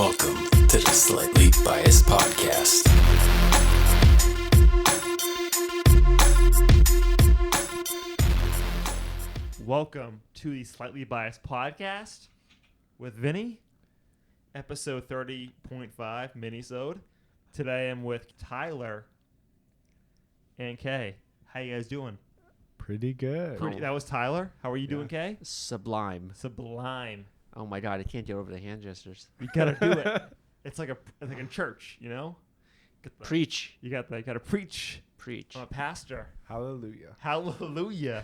Welcome to the Slightly Biased Podcast. Welcome to the Slightly Biased Podcast with Vinny, episode 30.5, minisode. Today I'm with Tyler and Kay. How you guys doing? Pretty good. That was Tyler. How are you doing, Kay? Sublime. Sublime. Oh my god, I can't get over the hand gestures. You gotta do it. It's like in church, you know? Preach. You gotta preach. Preach. I'm a pastor. Hallelujah. Hallelujah.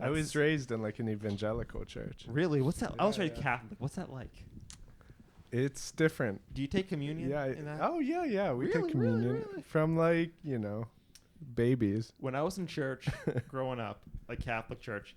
I was raised in like an evangelical church. Really? What's that? I was raised Yeah. Catholic. What's that like? It's different. Do you take communion? Yeah. in that? Oh yeah. We Really, take communion really? from like, babies. When I was in church growing up, like Catholic church,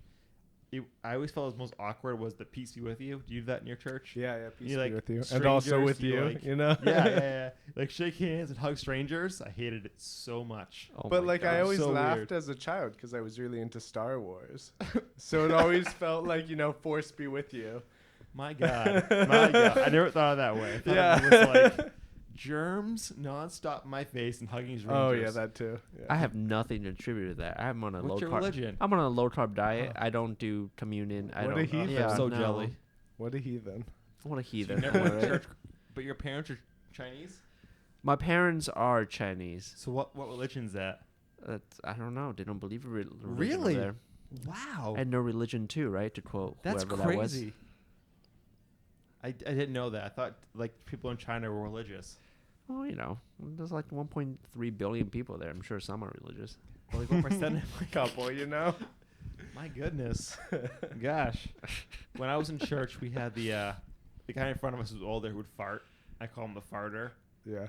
I always felt it was most awkward was the peace be with you. Do you do that in your church? Yeah, peace You, be like, with you. And also strangers, with you, like- you know? Yeah. Like shake hands and hug strangers. I hated it so much. Oh But my like god. I always so laughed weird. as a child because I was really into Star Wars. So it always felt like, force be with you. My God. I never thought of it that way. I thought Yeah. it was like germs nonstop in my face and hugging strangers. Oh yeah, that too. Yeah. I have nothing to attribute to that. I'm on a What's low your carb. religion? I'm on a low carb diet. Huh. I don't do communion. I What don't. a heathen. Yeah, I'm so no. jelly. What a heathen. What a So you heathen. never went to Alright. church, but your parents are Chinese? My parents are Chinese. So what religion's that? I don't know. They don't believe in religion over Really? there. Wow. And no religion too, right? To quote That's whoever that was. crazy. I didn't know that. I thought like people in China were religious. Well, there's like 1.3 billion people there. I'm sure some are religious. Well, like 1% Couple, My goodness. Gosh. When I was in church, we had the guy in front of us was older who would fart. I call him the farter. Yeah.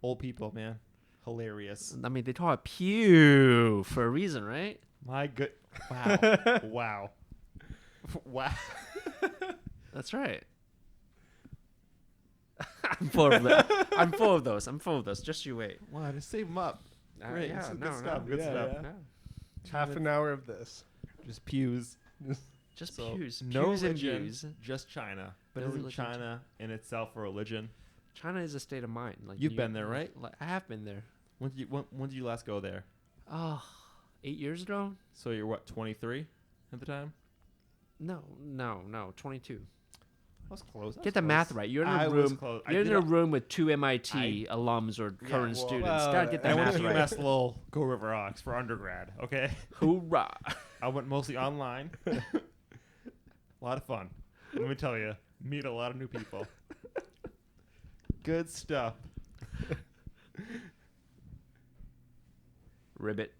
Old people, man. Hilarious. I mean, they call it pew for a reason, right? My good. Wow. Wow. Wow. That's right. I'm full of that. I'm full of those. Just you wait. Wow, just save them up. Great. Yeah, Good no, stuff. no. Good Yeah, stuff. yeah. No. Half an hour of this. Just pews. Just So, pews. no Pews and religion, views. just China. But No isn't religion. China in itself a religion? China is a state of mind. Like You've been there, right? Like, I have been there. When did you last go there? Oh, 8 years ago? So you're what, 23 at the time? No. 22. I was close. Get the math right. You're in I a was room. close. You're in a room with two MIT alums or Yeah, current well, students. well, Gotta get I that went math to right. UMass Lowell, Go River Ox for undergrad. Okay, Hoorah! I went mostly online. A lot of fun. Let me tell you, meet a lot of new people. Good stuff. Ribbit.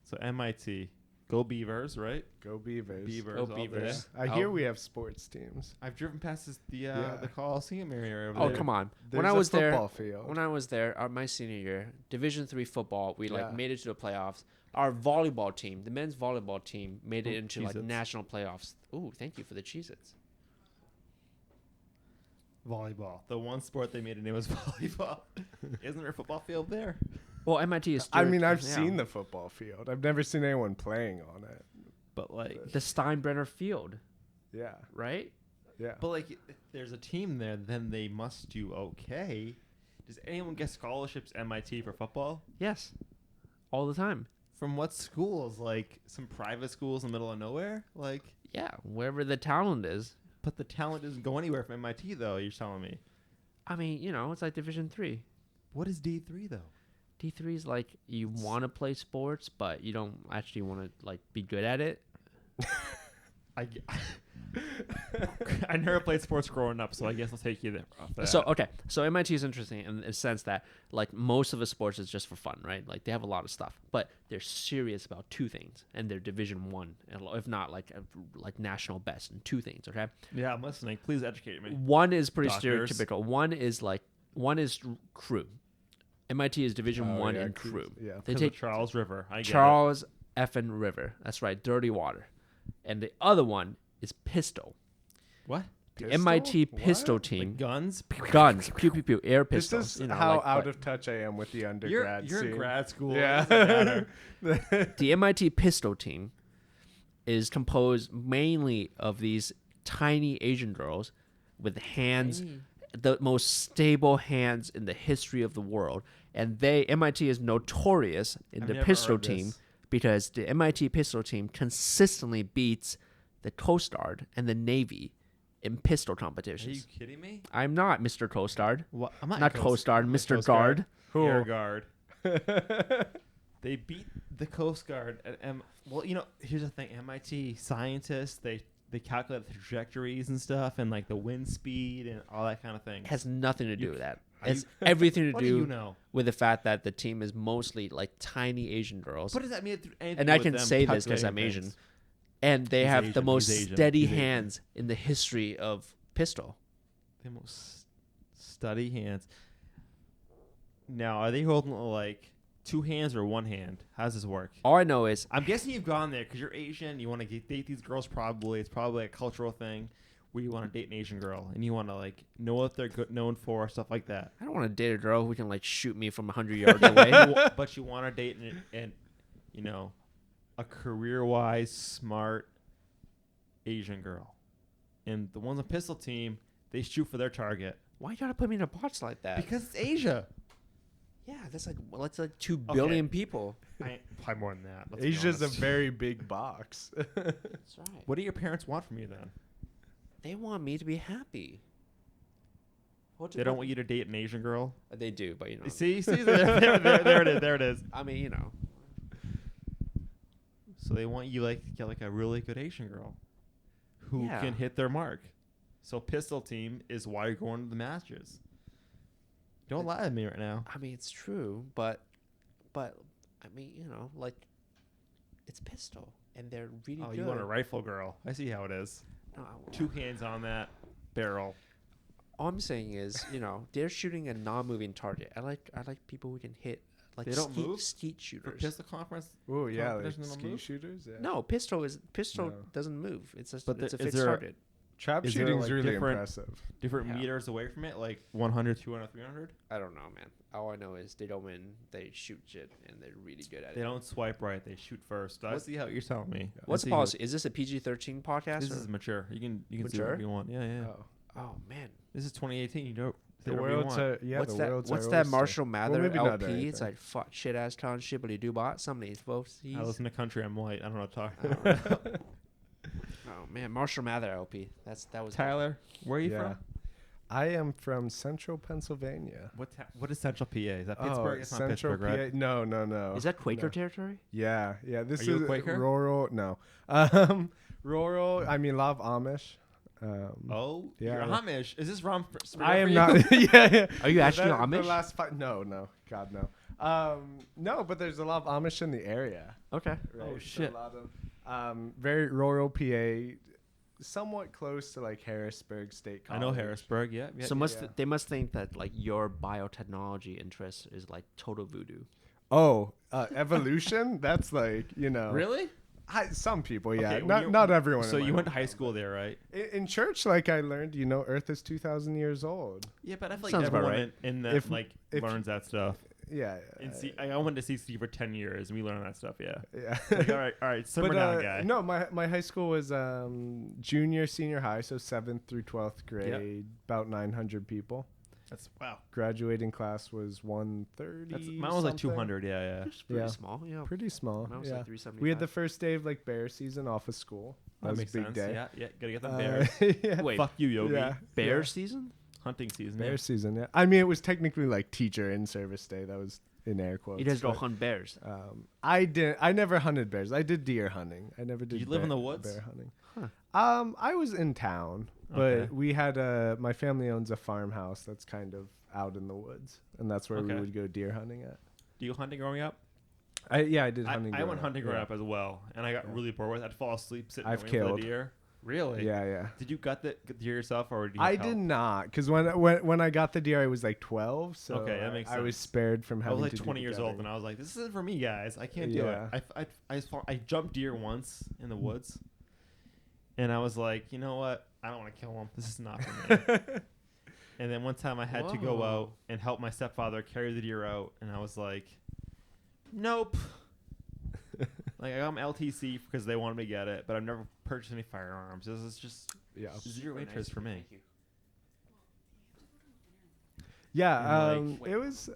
So MIT, go Beavers, right? Go Beavers. Beavers. Go all day. Beavers. I hear we have sports teams. I've driven past the Yeah. Coliseum area over Oh, there. come on. There's When I a was there, football field. When I was there, my senior year, Division III football, we Yeah. made it to the playoffs. Our volleyball team, the men's volleyball team, made it Ooh, into Cheez-Its. national playoffs. Ooh, thank you for the Cheez-Its. Volleyball. The one sport they made a name was volleyball. Isn't there a football field there? Well, MIT is. I mean, I've yeah. seen the football field. I've never seen anyone playing on it. But like, the Steinbrenner Field, Yeah. right? Yeah. but like, if there's a team there, then they must do okay. Does anyone get scholarships MIT for football? Yes, all the time. From what schools? Like some private schools in the middle of nowhere? Like, Yeah, wherever the talent is. but the talent doesn't go anywhere from MIT though. You're telling me. I mean, it's like Division III. What is D3 though? D3 is like you want to play sports, but you don't actually want to be good at it. I never played sports growing up, so I guess I'll take you there. Off that. So MIT is interesting in the sense that most of the sports is just for fun, right? Like they have a lot of stuff, but they're serious about two things, and they're Division One, if not like national best in two things. Okay, yeah, I'm listening. Please educate me. one is pretty Doctors. stereotypical. One is crew. MIT is Division Oh, One yeah, in crew- crew. yeah. They Because of take Charles River. I get Charles effing River. That's right, dirty water. And the other one is pistol. it. What? The Pistol? MIT What? pistol Like team. guns? Guns. Pew pew pew. Air This pistols. is how out but of touch I am with the You're undergrad in scene. grad school. Yeah. It doesn't matter. the MIT pistol team is composed mainly of these tiny Asian girls with hands, Tiny. the most stable hands in the history of the world. And MIT is notorious in I've the never pistol heard team this. because the MIT pistol team consistently beats the Coast Guard and the Navy in pistol Are you competitions. kidding me? I'm not Mr. Coast Guard. What? I'm Not Coast Guard, I'm Mr. Coast Guard. Air Guard. They beat the Coast Guard at well, here's the thing. MIT scientists, they calculate the trajectories and stuff and like the wind speed and all that kind of thing. It has nothing to do with that. Are It's everything to What do do you know? with the fact that the team is mostly like tiny Asian girls. What does that mean? And I can say this because I'm Asian. And they He's have the Asian, most he's Asian, steady he's Asian. hands in the history of pistol. The most steady hands. Now, are they holding like two hands or one hand? How does this work? All I know is I'm guessing you've gone there because you're Asian. You want to date these girls. Probably it's probably a cultural thing where you want to date an Asian girl and you want to like know what they're known for, stuff like that. I don't want to date a girl who can like shoot me from 100 yards away. But you want to date and a career-wise smart Asian girl. And the ones on pistol team, they shoot for their target Why you gotta put me in a box like that? because it's Asia. Yeah, that's like 2 billion people. Probably more than that. Let's be Asia's a honest. very big box. That's right. What do your parents want from you then? They want me to be happy. They don't want you to date an Asian girl. They do, but you know. See, there it is. There it is. I mean, you know. So they want you like to get like a really good Asian girl who Yeah. can hit their mark. So pistol team is why you're going to the Masters. Don't lie to me right now. I mean, it's true, but I mean, you know, like it's pistol, and they're really Oh, good. you want a rifle girl? I see how it is. No, Two hands on that barrel. all I'm saying is, you know, they're shooting a non-moving target. I like people who can hit like They don't move? skeet For shooters. pistol conference. Oh yeah, like Competition don't ski move? shooters. Yeah. No, pistol No. doesn't move. It's just But it's a is fixed there- target. Trap Is there, shooting's like, really different- impressive. Different Yeah. meters away from it, like 100, 200, 300. I don't know, man. All I know is they don't win. They shoot shit, and they're really good at They it. don't swipe right. They shoot first. I What- see how you're telling me. I What's the see how- policy? Is this a PG-13 podcast? This or- is mature. You can see Mature? whatever you want. Yeah, yeah. Oh. oh man, This is 2018. You don't. The say whatever you world's want. yeah. what's the that? world's What's our that oyster. Marshall Mather maybe not LP? It's anything. like fuck shit ass con shit, but he do bot. Somebody's both. I listen to country. I'm white. I don't know what to talk I about. don't know. Oh man, Marshall Mather LP. That was Tyler, where are you Yeah. from? I am from Central Pennsylvania. What is Central PA? Is that Pittsburgh? It's not Central Pittsburgh, right? PA. No. Is that Quaker No. territory? Yeah. This Are you a is Quaker? rural. No. Rural. I mean, a lot of Amish. Oh, Yeah. you're Amish. Is this wrong? I am not. yeah. Are you actually The Amish? last no. God, no. No, but there's a lot of Amish in the area. Okay. Right? Oh, So shit. a lot of very rural PA, somewhat close to like Harrisburg State I College. know Harrisburg. Yeah. yeah So yeah. they must think that like your biotechnology interest is like total voodoo. Oh, evolution? That's like, Really? some people, yeah. Okay, when Not everyone. So in my you went to hometown, high school but- there, right? In church, like I learned, Earth is 2,000 years old. Yeah, but I feel like Sounds about everyone right. in that If- like if- learns that stuff. Yeah. And I went to CC for 10 years, and we learned that stuff. Yeah. Yeah. Like, all right, simmer down, guy. No, my high school was junior, senior high, so 7th through 12th grade, about 900 people. That's wow. Graduating class was 130. Mine was like something. 200. Yeah. It's pretty Yeah. small. Yeah. Pretty small. Mine was Yeah. like 375. We had the first day of like bear season off of school. That was a makes big sense. day. Yeah. Gotta get them bears. Yeah. Wait, Fuck you, Yogi. Yeah. bear Yeah. season? Hunting season. Bear Yeah. season, yeah. I mean, it was technically like teacher in service day. That was in air quotes. You guys don't but, hunt bears. I never hunted bears. I did deer hunting. I never did. you live in the bear- woods? Bear hunting. Huh. I was in town, but Okay. we had my family owns a farmhouse that's kind of out in the woods, and that's where we Okay. would go deer hunting at. Do you hunting growing up? I did hunting. I growing went up, hunting growing yeah. up as well, and I got really bored with it. I'd fall asleep sitting I've there waiting for killed. the deer. Really? Yeah. Did you gut the deer yourself, or did you I have did help? not, because when I got the deer, I was like 12, so Okay, that makes I was sense. spared from I having was like to do 20 the years old, gutting. and I was like, "This isn't for me, guys. I can't do Yeah. it." I jumped deer once in the woods, and I was like, "You know what? I don't want to kill them. This is not for me." And then one time I had to go Whoa. out and help my stepfather carry the deer out, and I was like, "Nope." Like I got them LTC because they wanted me to get it, but I've never purchased any firearms. This is just Yeah. zero interest for me. Thank you. Yeah, And, it was.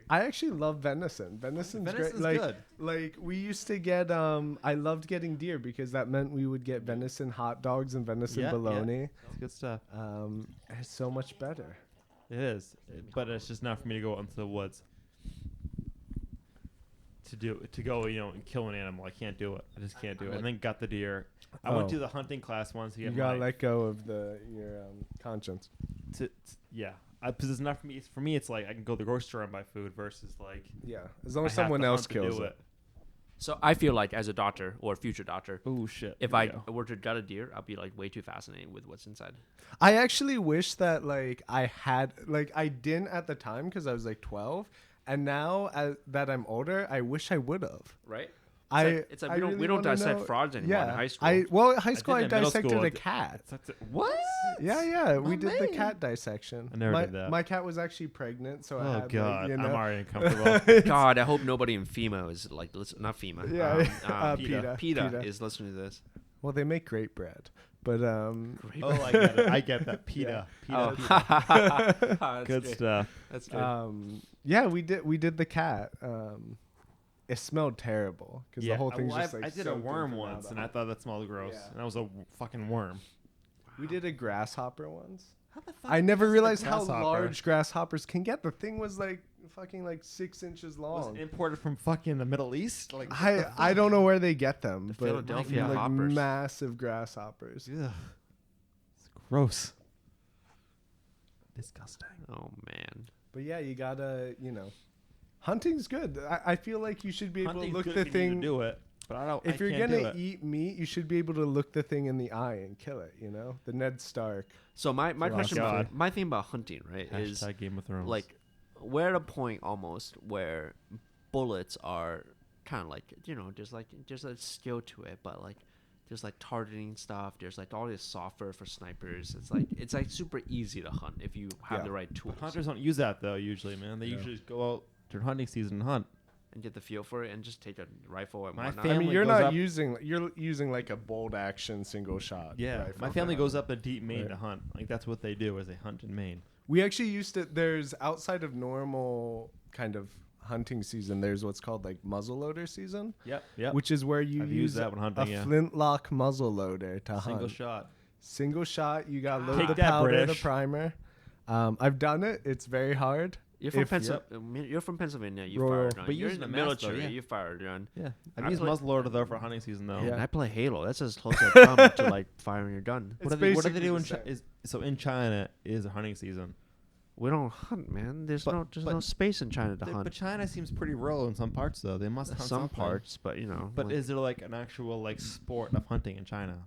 I actually love venison. Venison's great. Venison's Like, good. like we used to get. I loved getting deer because that meant we would get venison hot dogs and venison Yeah, bologna. It's good stuff. It's so much better. It is, but it's just not for me to go out into the woods to go, and kill an animal. I can't do it. I just can't do it. And then got the deer. I went to the hunting class once to You get gotta let go of your conscience. yeah. Because it's not for me. For me, it's like I can go to the grocery store and buy food versus like Yeah, as long I as have someone to else hunt to kills do it. So I feel like as a doctor or future doctor, Oh shit! if Here I we go. were to gut a deer, I'd be like way too fascinated with what's inside. I actually wish that I didn't at the time because I was like 12, and now that I'm older, I wish I would have. Right? I we don't wanna dissect know- frogs anymore in high school. At high school I did in middle dissected school. a cat. What? Yeah, we did the man. cat dissection. I never did that. My cat was actually pregnant, so I Oh had, god, like, I'm already uncomfortable. God, I hope nobody in FEMA is like, not FEMA. Yeah, PETA. PETA is listening to this. Well, they make great bread, but Oh, I get it. I get that. PETA. PETA. That's Good stuff. That's good. yeah, we did the cat. It smelled terrible because the whole thing's well, just like. I did a soaked worm in once, and I formaldehyde. thought that smelled gross. Yeah. And that was a fucking worm. We did a grasshopper once. How the fuck I never is it a realized how grasshopper? large grasshoppers can get. The thing was like fucking 6 inches Was long. it imported from fucking the Middle East? Like I don't know where they get them, but Philadelphia like hoppers. massive grasshoppers. Ugh. It's gross. Disgusting. Oh man. But yeah, you gotta hunting's good. I feel like you should be able Hunting's to look good the if you need thing. to do it, but I don't. If I you're can't do gonna it. eat meat, you should be able to look the thing in the eye and kill it. The Ned Stark. So my question, God. my thing about hunting, right, is Hashtag Game of Thrones. like we're at a point almost where bullets are kind of like there's a skill to it, but like there's like targeting stuff. There's like all this software for snipers. It's like super easy to hunt if you have the right tools hunters don't use that though. Usually, man, they usually just go out during hunting season and hunt. and get the feel for it and just take a rifle and My whatnot. I mean, Family you're goes not up- you're using like a bolt action single shot. Yeah, rifle my for family goes hunting. up to deep Maine Right. to hunt. Like that's what they do, is they hunt in Maine. We actually used to. There's outside of normal kind of hunting season. There's what's called like muzzleloader season, Yep. which is where you I've use used that when hunting, a yeah. flintlock muzzleloader to Single hunt. shot. Single shot. You got load Take the that, powder, the British. primer. I've done it. It's very hard. You're from If- Pennsylvania. You're from Pennsylvania. You Royal. fired, John. But You're using in the a mask, though, military. yeah. You fired, John. Yeah, I've I used play- muzzleloader though for hunting season though. Yeah. And I play Halo. That's as close as I come to like firing your gun. It's What do they basically do the in same. so in China is a hunting season? We don't hunt, man. There's But- no but- space in China to hunt. But China seems pretty rural in some parts though. They must hunt Some something. parts, but you know. But like, is there like an actual like sport of hunting in China?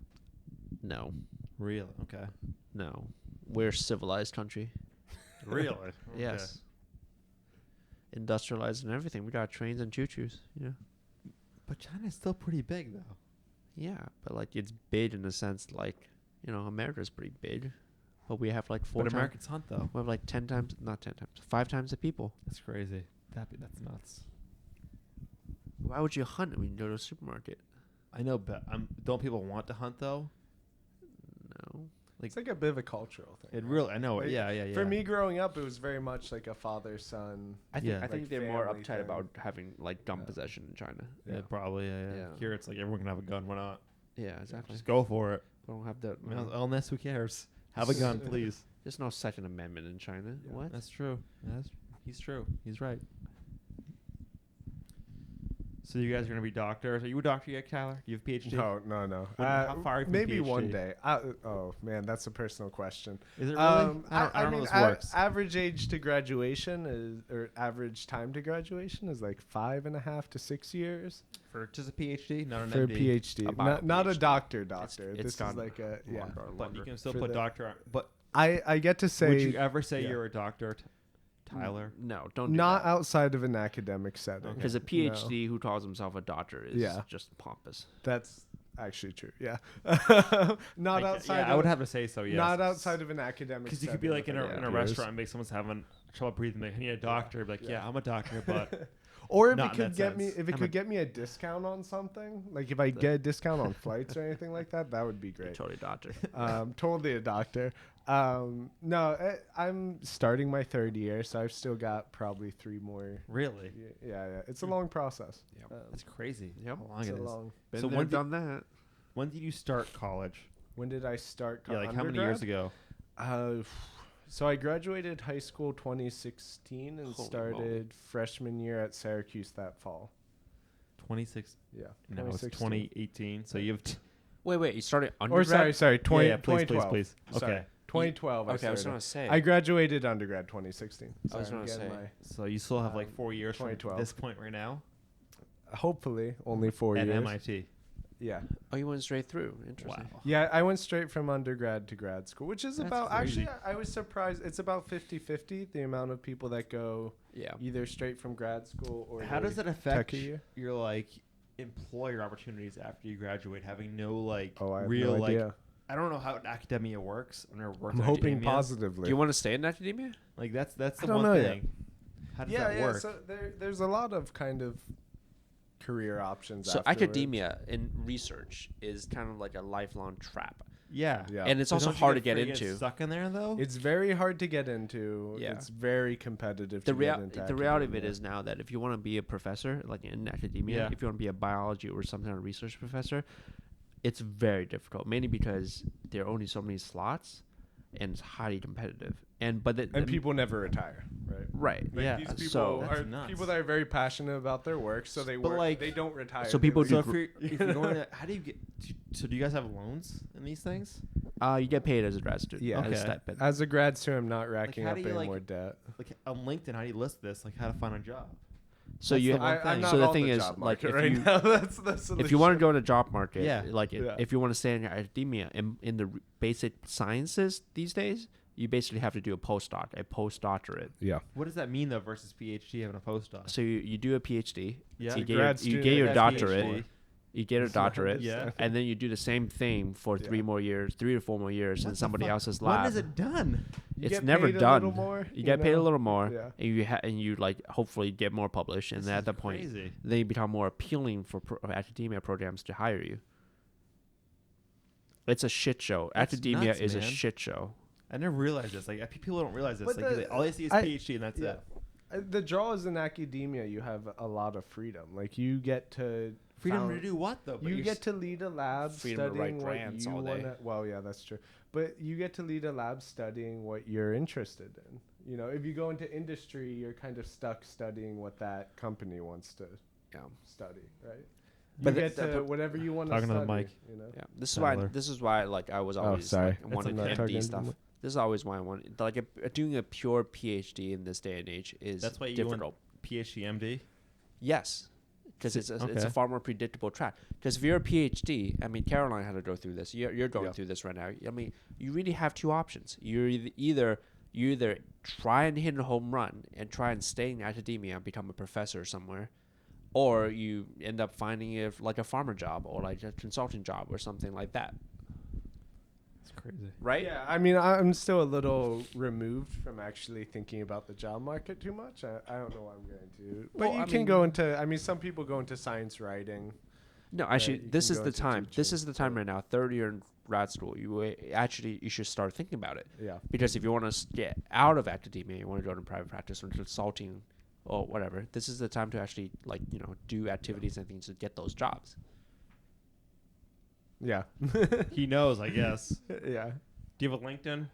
no, Really? Okay. no. We're a civilized country. Really? Yes. Industrialized and everything. We got trains and choo-choos. Yeah. But China's still pretty big though. Yeah, but like it's big in the sense like America's pretty big, but we have like four. But times. Americans hunt though. We have like 10 times, not 10 times, 5 times the people. That's crazy. That's nuts. Why would you hunt when you go to a supermarket? I know, but don't people want to hunt though? No. It's like a bit of a cultural thing. It really, I know. Like, Yeah. For me, growing up, it was very much like a father-son. I think Yeah. I think Like they're more family uptight thing. about having like gun Yeah. possession in China. Yeah, probably. Yeah. Yeah. Here it's like everyone can have a gun. Why not? Yeah, exactly. Just go for it. We don't have that. Illness, who cares? Have a gun, please. There's no Second Amendment in China. Yeah. What? That's true. He's true. He's right. So you guys are gonna be doctors. Are you a doctor yet, Tyler? Do you have a PhD? No. How far from maybe PhD? one day. Oh man, that's a personal question. Is it really? I I don't know how mean, this works. average age to graduation or average time to graduation is like 5.5 to 6 years For just a PhD, not an for a MD. PhD. About Not a PhD. doctor. It's This is gone like a yeah. longer and But longer. you can still For put the- doctor. But I get to say would you ever say yeah. you're a doctor, Tyler? No, don't do not that. outside of an academic setting. Because a PhD who calls himself a doctor is Yeah. just pompous. That's actually true. Yeah. Not Like, outside. Yeah, of, I would have to say so. Yes. Not outside of an academic. Because you could be like in a setting, in a yeah. restaurant and make someone's having trouble breathing, like, I need a doctor. Like, yeah, I'm a doctor, but Or if not it in could that get me, sense. if it could get me a discount on something, like if I get a discount on flights or anything like that, that would be You're great. totally a doctor. Totally a doctor. No, I'm starting my 3rd year, so I've still got probably 3 more. really, Yeah. It's a long process. that's crazy. Yep. How long It's it a is. long. Been So there, when done that. When did you start college? When did I start? Yeah, like how many years ago? So I graduated high school 2016 and Holy started moly. freshman year at Syracuse that fall. 26. Yeah. No, it's 2016. 2018. So you have. Wait. You started Or undergrad? sorry, 20, yeah, please, 2012. please. Sorry, Okay. 2012. Okay, I was started. going to say. I graduated undergrad 2016. I was Sorry, I'm gonna getting say. So you still have like 4 years from 2012. this point right now hopefully only 4 at years. MIT. Yeah. Oh, you went straight through. Interesting. Wow. Yeah, I went straight from undergrad to grad school, which is That's about crazy. actually I was surprised. It's about 50-50 the amount of people that go Yeah. either straight from grad school or How does they that affect tech a year. your like employer opportunities after you graduate? Having no like Oh, I have real no like idea. I don't know how academia works. I've never worked I'm in hoping academia. positively. Do you want to stay in academia? Like that's I the don't one know yet. thing. How does yeah, that yeah. work? So there's a lot of kind of career options. So afterwards. academia and research is kind of like a lifelong trap. yeah. Yeah. And it's But also don't you hard to get freaking into. Stuck in there though. It's very hard to get into. Yeah. It's very competitive. The, to get into the reality of it academia. is now that if you want to be a professor, like in academia, Yeah. if you want to be a biology or some kind of research professor, it's very difficult, mainly because there are only so many slots and it's highly competitive. And people never retire, right? right. Like Yeah, these so people that's are nuts. people that are very passionate about their work, so they But work. like- They don't retire. So They people like- so do if you're going to, how do you get? So do you guys have loans in these things? You get paid as a grad student. Yeah. as a Okay. stipend. As a grad student, I'm not racking how up do any you, like- more debt. Like on LinkedIn, how do you list this? Like how to find a job? So That's you the one I'm thing. not So the on thing the is, job like, market if right you- now, that's the solution. if you want to go in the job market, Yeah. like Yeah. if you want to stay in academia in the basic sciences these days, you basically have to do a postdoctorate. yeah, What does that mean though versus PhD having a postdoc? So you do a PhD, Yeah. you A get grad your, you student get your has doctorate, PhD. you get a doctorate, Yeah. and then you do the same thing for Yeah. 3 to 4 more years in What the somebody fuck? else's When lab. is it done? You It's get never paid a done. little more, You get paid a know? little more, Yeah. and you like hopefully get more published, and This then at is that point, crazy. then you become more appealing for academia programs to hire you. It's a shit show. That's Academia nuts, is a man. shit show. I never realized this. Like people don't realize this. But Like the- all they see is I- PhD and that's yeah. it. The draw is in academia. You have a lot of freedom. Like you get to Freedom to do what though? But You you're get to lead a lab Freedom to write studying what grants you all day. want to. Well, yeah, that's true. But you get to lead a lab studying what you're interested in. You know, if you go into industry, you're kind of stuck studying what that company wants to Yeah. study, right? But You get that- to whatever you want to Talking to study. the mic. You know. Yeah, this is Tyler. why. This is why. Like I was always sorry. like, wanting okay. I'm not talking MD to stuff. the- This is always why I want like doing a pure PhD in this day and age is That's why you difficult. want PhD, MD. Yes, because it's a Okay. far more predictable track. Because if you're a PhD, I mean, Caroline had to go through this. You're going Yeah. through this right now. I mean, you really have two options. You're either try and hit a home run and try and stay in academia and become a professor somewhere, or you end up finding like a farmer job or like a consulting job or something like that. It's crazy. Right? Yeah, I mean, I'm still a little removed from actually thinking about the job market too much. I don't know what I'm going to. But Well, you I can mean- go into. I mean, some people go into science writing. No, actually, you this can is go the into time. This teaching, is the time but- right now. Third year in grad school, you should start thinking about it. Yeah. Because if you want to get out of academia, you want to go to private practice or consulting or whatever, this is the time to actually do activities and things to get those jobs. Yeah. He knows, I guess. Yeah. Do you have a LinkedIn?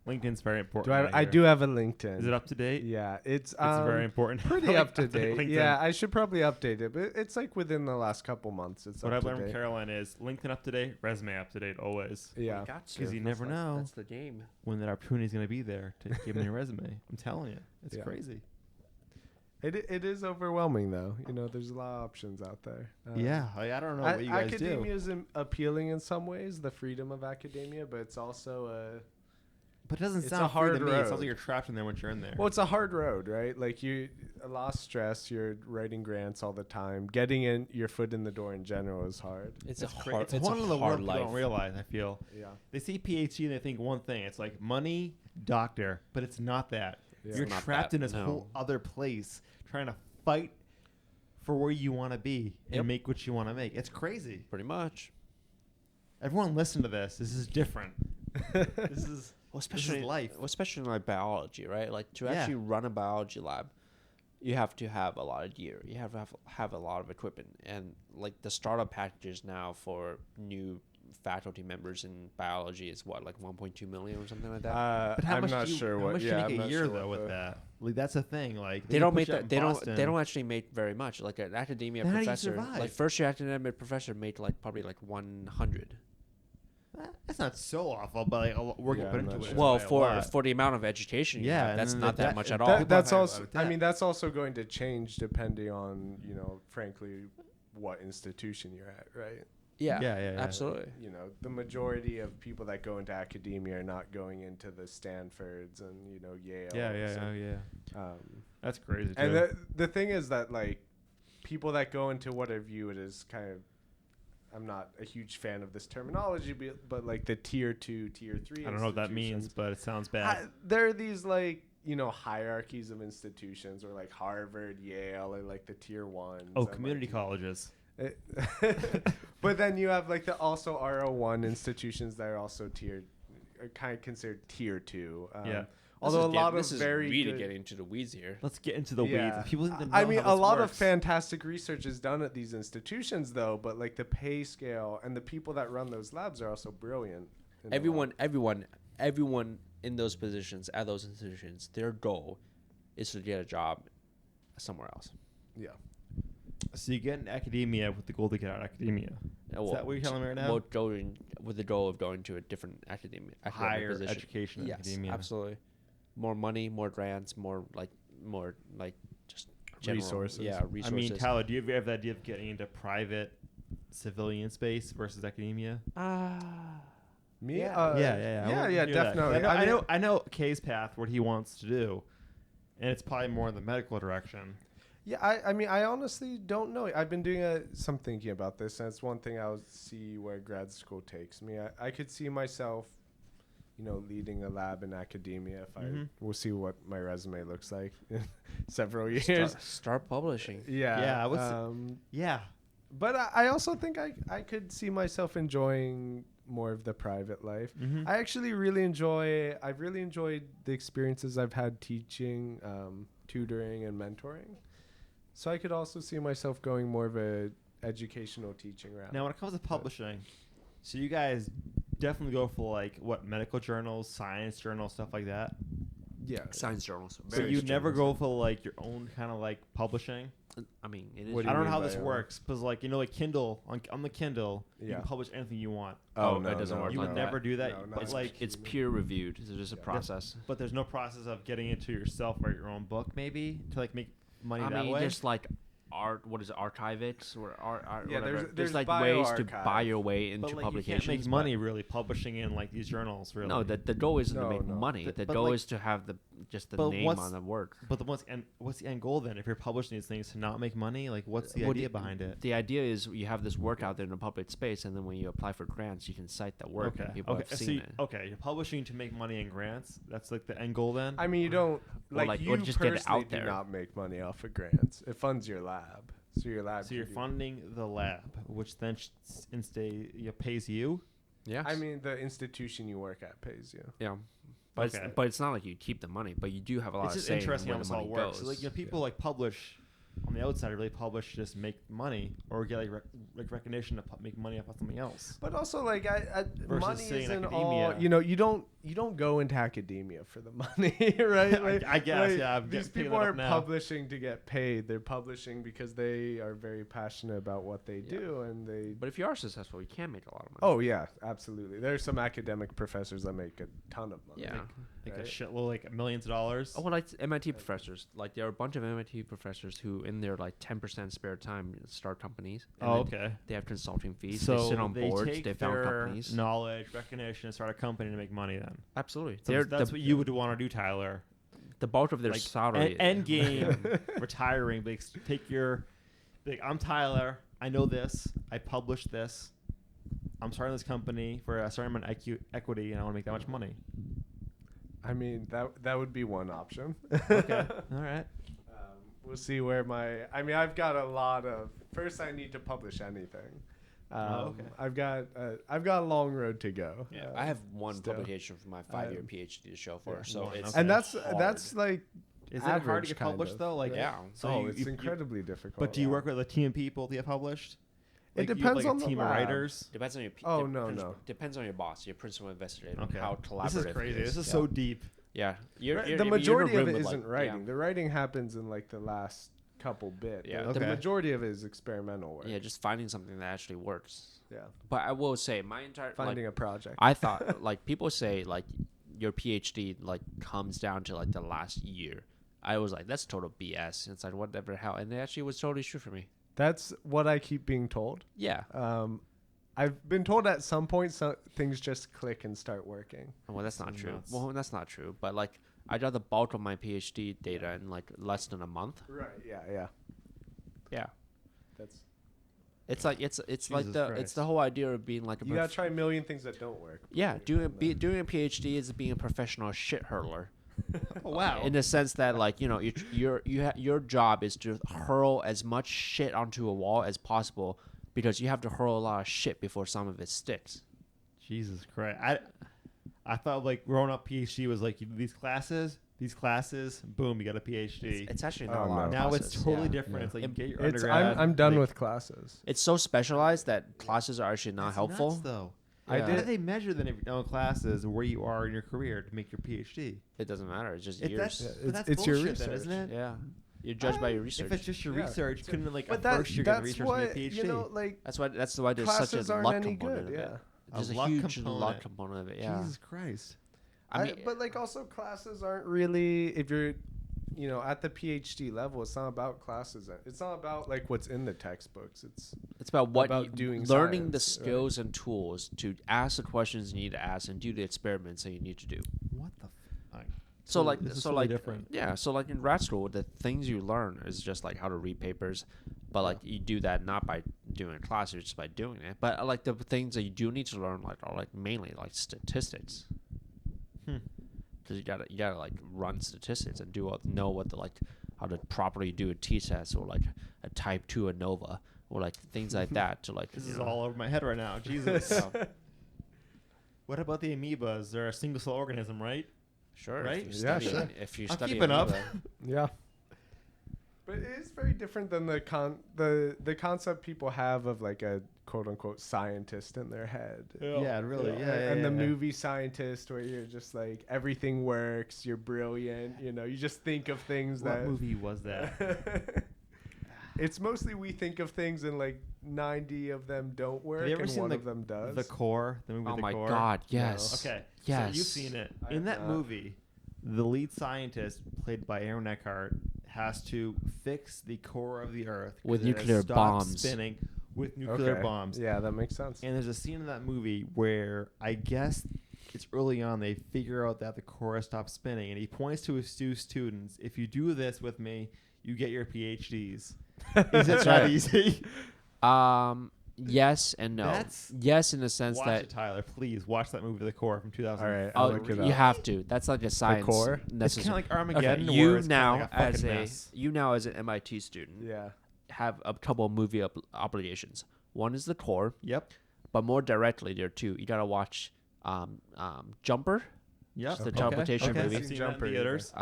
LinkedIn's very important. Do I? right I here. do have a LinkedIn. Is it up to date? Yeah, it's It's very important. pretty Like, up to update date. LinkedIn. Yeah, I should probably update it, but it's like within the last couple months. It's What up I've to learned from date. Caroline is LinkedIn up to date, resume up to date always. Yeah. Because you never know That's the game. when that opportunity is going to be there to give me a resume. I'm telling you, it's Yeah. crazy. It is overwhelming though. You know, there's a lot of options out there. Yeah, I don't know what you guys do. academia is appealing in some ways, the freedom of academia, but it's also But it doesn't It's sound a hard free to me. It sounds road. like you're trapped in there once you're in there. well, it's a hard road, right? Like a lot of stress. You're writing grants all the time. Getting in your foot in the door in general is hard. It's it's a cra- hard. It's It's one a of the hard words life. people don't realize. I feel Yeah. they see PhD and they think one thing. It's like money, doctor, but it's not that. Yeah. You're It's not trapped that- in this no. whole other place trying to fight for where you want to be and Yep. make what you want to make. It's crazy. Pretty much. Everyone listen to this. This is different. This is Well, especially life. especially in like biology, right? Like to Yeah. actually run a biology lab, you have to have a lot of gear. You have to have a lot of equipment, and like the startup packages now for new faculty members in biology is what, like 1.2 million or something like that. But how I'm much not do you, sure how what. much Yeah, do I'm you make not a year sure though what with the- that? Like that's the thing. Like they don't put make you out that. in They don't. Boston. They don't actually make very much. Like an academia Then how do you professor, survive? like first year academic professor, made like probably like 100. That's not so awful, but like a work you Yeah, put I'm into not it. sure. is Well, probably a lot. for the amount of education, you Yeah, have, and that's then not the that debt- much at that- all. That's People have also. a I debt. mean, that's also going to change depending on frankly, what institution you're at, right? Yeah, Yeah. absolutely. The majority of people that go into academia are not going into the Stanfords and Yale. Yeah. Um, That's crazy. and too. the thing is that like people that go into what I view it as kind of, I'm not a huge fan of this terminology, but like the tier 2, tier 3. I don't know what that means, institutions. but it sounds bad. There are these like hierarchies of institutions, or like Harvard, Yale, or like the tier 1s. Oh, and, community like, colleges. but then you have like the also RO1 institutions that are also kind of considered tier 2. Yeah. Although a lot of this is very really good, getting into the weeds here. Let's get into the Yeah. weeds. People need to know I mean, how a this lot of works. fantastic research is done at these institutions, though. But like the pay scale and the people that run those labs are also brilliant. in a lot. Everyone in those positions at those institutions, their goal is to get a job somewhere else. Yeah. So you get in academia with the goal to get out of academia. Is that what you're telling me right now? Well, going with the goal of going to a different academic Higher position. education in Yes, academia. absolutely. More money, more grants, more just general, Resources. Yeah, I resources. mean, Tyler, do you have the idea of getting into private civilian space versus academia? Me? Yeah. Yeah, I hear that. definitely. I know Kay's path, what he wants to do, and it's probably more in the medical direction. Yeah, I mean, I honestly don't know. I've been doing some thinking about this, and it's one thing I'll see where grad school takes me. I could see myself, leading a lab in academia if we'll see what my resume looks like in several years. Start publishing. Yeah. I would Yeah. But I also think I could see myself enjoying more of the private life. Mhm. I actually I've really enjoyed the experiences I've had teaching, tutoring, and mentoring. So I could also see myself going more of a educational teaching route. Now, when it comes to publishing, so you guys definitely go for like what, medical journals, science journals, stuff like that. Yeah. Science journals. So Very you never journals. go for like your own kind of like publishing. I mean, it is. What do I you don't know mean how by this your own? works, because like like Kindle on the Kindle, you Yeah. can publish anything you want. Oh, it doesn't work You like would that. never do that. No, but not like, It's peer reviewed. There's just a Yeah. process. but there's no process of getting it to yourself or your own book, maybe to like make money I that mean, way. just like what is it, Archivex or Yeah, whatever. there's like bio ways to buy archive. your way into but like, you publications. can't make but- money really publishing in like these journals. Really. No, the goal isn't to No, make no. money. But- The but goal like- is to have the but name what's- on the work. But what's the end goal then? If you're publishing these things to not make money, like what's the What idea do- behind it? The idea is you have this work out there in a public space, and then when you apply for grants, you can cite that work, and people have So seen it. you're publishing to make money in grants. That's like the end goal then. I mean, you don't Or you just get it personally out do there. not make money off of grants. It funds your lab, so your lab. So you're can do- funding the lab, which then pays you. Yeah, I mean, the institution you work at pays you. yeah, but Okay. it's not like you keep the money, but you do have a lot It's of just say in interesting where how the this all money works. So, goes. like people like publish on the outside, really publish to just make money or get like recognition to make money off of something else. But also, like, money say in isn't academia. all. You don't go into academia for the money, right? Like, I guess, like, yeah. I'm these picking people that up aren't now. publishing to get paid. They're publishing because they are very passionate about what they do, and they. But if you are successful, you can make a lot of money. Oh yeah, absolutely. There's some academic professors that make a ton of money. yeah. Like Right. a shitload, like millions of dollars. Oh, well, like MIT professors. Like there are a bunch of MIT professors who, in their like 10% spare time, start companies. and Oh, then okay. They have consulting fees. So they sit on boards. take They found their companies. knowledge, recognition, and start a company to make money. Then Absolutely. so They're that's the, what you would want to do, Tyler. the bulk of their Like salary. end game, retiring. Like take your, like I'm Tyler. I know this. I published this. I'm starting this company for starting my equity, and I want to make that much money. I mean, that would be one option. Okay. All right. We'll see where I've got a lot of. First, I need to publish anything. Okay. I've got a long road to go. Yeah, I have one still. publication for my 5-year PhD to show for, yeah. so One, it's okay. And that's hard. like Is it hard to average get kind published of. though? Like, Yeah. So it's incredibly difficult. But do you work with a team of people to get published? It Like, you have, depends like, on a the team of lab. writers. Depends on your. Oh, no. Depends on your boss, your principal investigator, Okay. how collaborative. This is it crazy. is. This is Yeah. so deep. Yeah, The majority of it isn't writing. The writing happens in like the last couple bits. Yeah. The Okay. majority of it is experimental work. Yeah, just finding something that actually works. Yeah. But I will say, my entire Finding like, a project. I thought like people say like your PhD like comes down to like the last year. I was like, that's total BS. And it's like whatever hell, and it actually was totally true for me. That's what I keep being told. Yeah. I've been told at some point things just click and start working. Well, that's not That's true. nuts. Well, that's not true. But like, I got the bulk of my PhD data in like less than a month. Right. Yeah. Yeah. That's It's like it's like Jesus it's Christ. the whole idea of being like a you gotta try a million things that don't work. yeah before you find doing a PhD is being a professional shit hurler. Oh, wow. In the sense that like your job is to hurl as much shit onto a wall as possible because you have to hurl a lot of shit before some of it sticks. Jesus Christ. I thought like growing up PhD was like you do these classes, boom, you got a PhD. It's actually Oh, not a lot. no. of Now it's classes, totally yeah. different. It's like you get your It's undergrad. I'm done like, with classes. It's so specialized that classes are actually not that's helpful. nuts, though. I How did- do they measure then if you're done with classes where you are in your career to make your PhD? It doesn't matter. It's just If years. that's, Yeah, but that's it's your bullshit then, research. isn't it? Yeah, you're judged by your research. If it's just your Yeah. research, couldn't like But at first you're gonna that's research what and get a PhD. you know, like that's why there's such classes a aren't luck any component good. of it. Yeah. There's A a luck huge component. luck component of it. Yeah. Jesus Christ. I mean, but like also classes aren't really if you're at the PhD level, it's not about classes. It's not about like what's in the textbooks. it's about what about doing learning the science, right? skills and tools to ask the questions you need to ask and do the experiments that you need to do. What the fuck? So like this is so totally like different. yeah, so like in grad school, the things you learn is just like how to read papers, but like you do that not by doing a class, just by doing it. But like the things that you do need to learn are like mainly like statistics. Because you gotta like run statistics and know what how to properly do a t-test or like a type 2 ANOVA or like things like that to like This you is know. all over my head right now. Jesus. Yeah. What about the amoebas? They're a single cell organism, right? Sure, Right? If you Yeah, study, sure. If you I'm study keeping up. amoeba, Yeah. But it is very different than the concept people have of like a quote unquote scientist in their head. Yeah, really. Yeah, And the yeah. movie scientist where you're just like everything works, you're brilliant, you just think of things What that movie was that? It's mostly we think of things and like 90 of them don't work you ever and seen one the- of them does. The Core, the movie oh The my Core. god, yes. Okay. Yes. So you've seen it. I In have that not. movie, the lead scientist, played by Aaron Eckhart, has to fix the core of the Earth 'cause With it has nuclear stopped bombs. spinning with nuclear Okay. bombs. Yeah, that makes sense. And there's a scene in that movie where I guess it's early on they figure out that the core has stopped spinning, and he points to his two students. If you do this with me, you get your PhDs. Is it that easy? Yes and no. That's- Yes, in the sense Watch that it, Tyler. Please watch that movie, The Core, from 2000. All right, I'll oh, look it you up. have to. That's like a science. Core? It's kind necessary. of like Okay, Armageddon. where you it's kinda now like a fucking as mess. an MIT student Yeah. have a couple of movie obligations. One is the core, Yep. but more directly there too. You gotta watch Jumper, Yep. the teleportation okay. movie. I've seen that in theaters.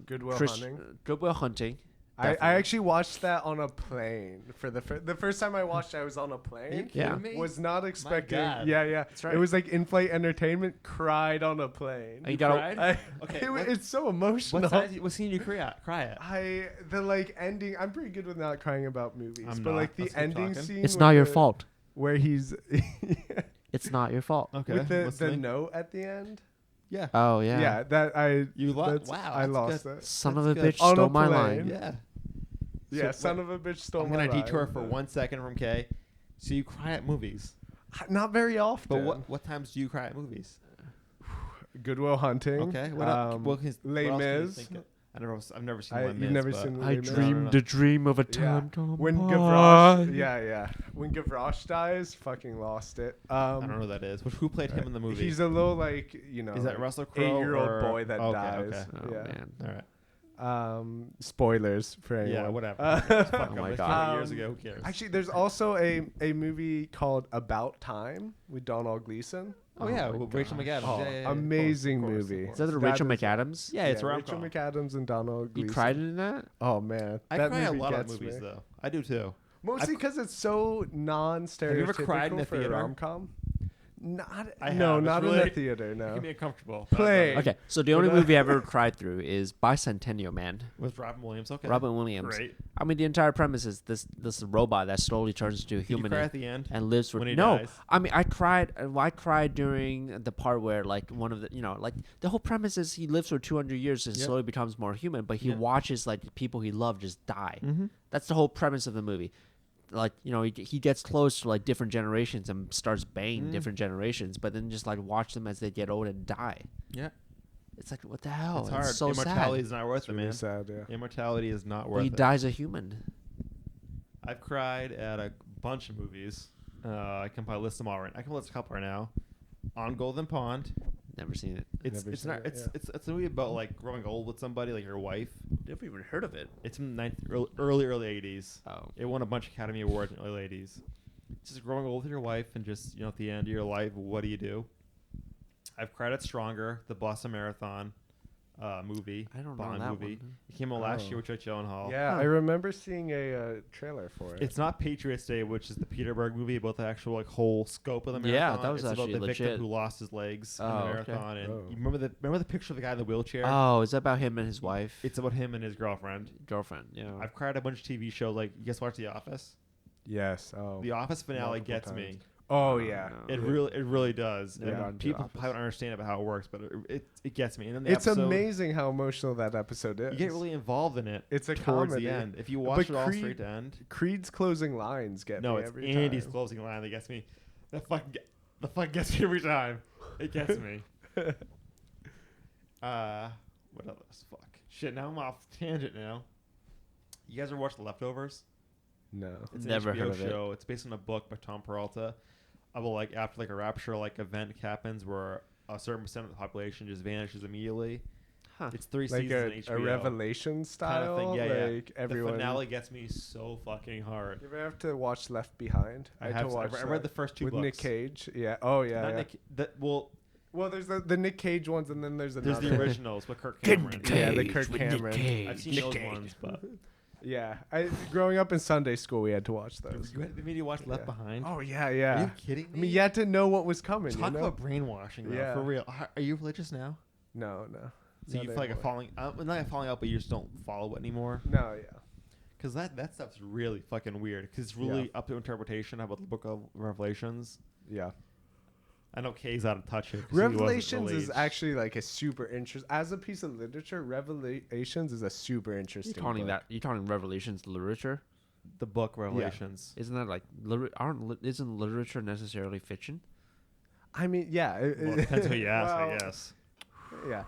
Goodwill Chris- Hunting. Goodwill Hunting. I Definitely. actually watched that on a plane for the first time I watched. I was on a plane. Yeah. me? Was not expecting. God. Yeah. That's right. It was like in-flight entertainment. Cried on a plane. And you gotta. cried? I, Okay, what- it's so emotional. What scene you cry at? The like ending. I'm pretty good with not crying about movies, I'm but not. like the Let's keep ending talking. scene. It's with not your the- fault. Where he's It's not your fault. Okay. with the listening. note at the end. Yeah. Oh yeah. Yeah, that I. You lost. that's- Wow. I that's lost good. it. Son That's of a good. bitch On a stole my plane. line. Yeah. Yeah, So, son of a bitch stole I'm my gonna detour line. for 1 second from K. So you cry at movies, Not very often. but what times do you cry at movies? Goodwill Hunting. Okay. What else? What Les else can you Mis. think of? I've never seen You've Les Mis, never but- seen I Les Mis? dreamed the dream of a Yeah. time gone When by. Gavroche, yeah, when Gavroche dies, fucking lost it. I don't know who that is. Who played him in the movie? He's a little like Is that Russell Crowe? 8-year-old or- boy that okay, dies. Okay. Oh Yeah. man. All right. Spoilers for anyone. Yeah, whatever. Uh, Fuck Oh 'em. my They God. came out years ago. Who cares? Actually, there's also a movie called About Time with Donald Gleason. oh yeah, my with Rachel McAdams. Oh, yeah, yeah, yeah, of amazing course, of movie. course. Is that the That Rachel is- McAdams? Yeah, it's a Rachel rom-com. McAdams and Donald You Gleason. cried in that? Oh man, I that cry a movie lot of gets movies me. though. I do too. Mostly because it's so non-stereotypical ever cried in a for theater? a rom-com. Not I no, have. It's not in really- a theater. It No. can be uncomfortable. Play. Okay, so the only movie I ever cried through is Bicentennial Man. With Robin Williams. Okay. Robin Williams. Great. I mean, the entire premise is this robot that slowly turns into a Did you human cry at the end? and lives for when he no. dies? I mean, I cried. I cried during the part where like one of the like the whole premise is he lives for 200 years and Yep. slowly becomes more human, but he Yep. watches like the people he loved just die. Mm-hmm. That's the whole premise of the movie. Like he gets close to like different generations and starts banging different generations, but then just like watch them as they get old and die. Yeah. It's like what the hell? It's hard. so Immortality sad. is not worth It's it, really man. sad. Yeah. Immortality is not But worth he it. dies a human. I've cried at a bunch of movies. I can probably list them all right. I can list a couple right now. On Golden Pond. Never seen it. It's Never it's seen not it, it's, yeah. it's a movie about like growing old with somebody, like your wife. Never even heard of it. It's from the early 80s. Oh. It won a bunch of Academy Awards in the early 80s. It's just growing old with your wife and just at the end of your life, what do you do? I've cried at Stronger, the Boston Marathon movie. I don't know Bond that movie. one. It came out last Oh. year with Jake Gyllenhaal. Yeah, Huh. I remember seeing a trailer for it. It's not Patriots Day, which is the Peterberg movie about the actual whole scope of the Yeah, marathon. that was it's actually about the legit. victim who lost his legs in Oh, the okay. marathon. And Oh. you remember the picture of the guy in the wheelchair? Oh, is that about him and his wife? It's about him and his girlfriend. girlfriend. Yeah. I've cried at a bunch of TV shows. Like, you guys watch The Office? Yes. Oh. The Office finale Multiple gets times. me. Oh yeah. It Yeah. really does. Yeah. And Gone to people Office. probably don't understand about how it works, but it gets me. And then the It's episode, amazing how emotional that episode is. You get really involved in it. It's a towards comedy. the end. If you watch But it all Creed- straight to end, Creed's closing lines get no, me it's every Andy's time. closing line that gets me. The fuck gets me every time. It gets me. What else? Fuck. Shit. Now I'm off tangent. Now. You guys ever watch The Leftovers? No. It's Never an HBO heard of it. show. It's based on a book by Tom Peralta. About like after like a rapture like event happens where a certain percent of the population just vanishes immediately. Huh. It's 3 Like seasons a in HBO. Revelation kind style. of thing. Yeah, like yeah. everyone. The finale gets me so fucking hard. You ever have to watch Left Behind? I had have. to watch I read the first two with books. Nick Cage. Yeah. Oh yeah. Not yeah. Nick. Well, Well, there's the Nick Cage ones, and then there's another. there's the originals with Kirk Cameron. Yeah, the Kirk Cameron. I've seen those ones, but Yeah, growing up in Sunday school, we had to watch those. they made you watch Left Yeah. Behind. Oh yeah, Are yeah. you kidding me? I mean, you had to know what was coming. Talk you know? about brainwashing, though, Yeah. for real. Are you religious now? No. So you feel like a falling, not like falling out, but you just don't follow it anymore. No, yeah. Because that stuff's really fucking weird. Because it's really up to interpretation about the Book of Revelations. Yeah. I know Kay's out of touch here. 'cause he wasn't Revelations is religious. actually like a super interesting. As a piece of literature, Revelations is a super You interesting. talking book. that? You talking Revelations literature? the book Revelations. Isn't that like isn't literature necessarily fiction? I mean, yeah. Well, it depends who you ask, I well, guess. Yeah.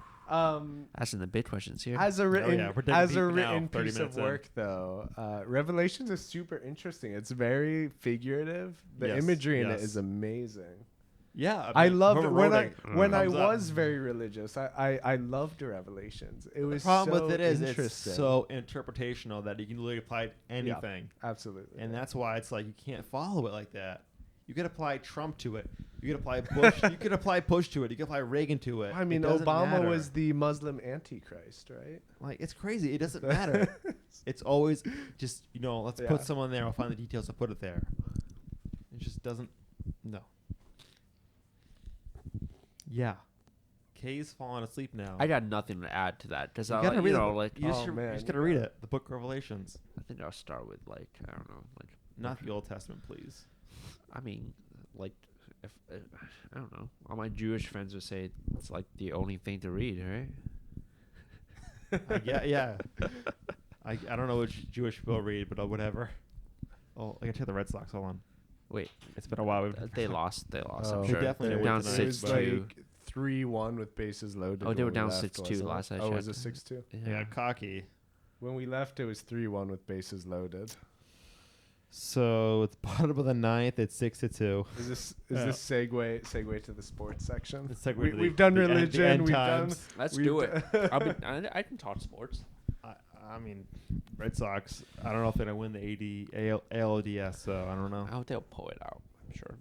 Asking the big questions here. As a written, yeah, we're digging as a deep now, written 30 piece minutes of in. work, though, Revelations is super interesting. It's very figurative. The Yes, imagery in it yes. is amazing. Yeah, I mean, loved whoever when wrote I it, when I thumbs up. was very religious. I loved Revelations. It The was problem so with it is it's interesting. so interpretational that you can literally apply anything, Absolutely. and that's why it's like you can't follow it like that. You could apply Trump to it. You could apply Bush. You could apply Bush to it. You could apply Reagan to it. I mean, It doesn't Obama matter. was the Muslim Antichrist, right? Like, it's crazy. It doesn't matter. It's always just, let's Yeah. put someone there. I'll find the details to put it there. It just doesn't. No. Yeah. Kay's falling asleep now. I got nothing to add to that because you I gotta read the book. like You just, Oh, you man, just gotta you read gotta- it. The Book of Revelations. I think I'll start with like I don't know like Not the Old Testament, please. I mean like if I don't know all my Jewish friends would say it's like the only thing to read, right? Yeah. I don't know which Jewish people read, but whatever. Oh, I gotta check the Red Sox. Hold on. Wait, It's been a while. they lost. They lost. Oh, I'm They sure definitely they're did down win tonight, It was 6-2. like 3-1 with bases loaded. Oh, they when were we down left, 6-2 wasn't it? last I Oh, was it checked. 6-2? I got cocky. When we left, it was 3-1 with bases loaded. So it's bottom of the ninth. It's 6-2. Is this Yeah. segue to the sports section? Let's segue to the- We've done the end- the religion. end We've done. times. Let's we've do it. done- I can talk sports. I mean, Red Sox. I don't know if they're gonna win the ALDS. So I don't know. I hope they'll pull it out. I'm sure.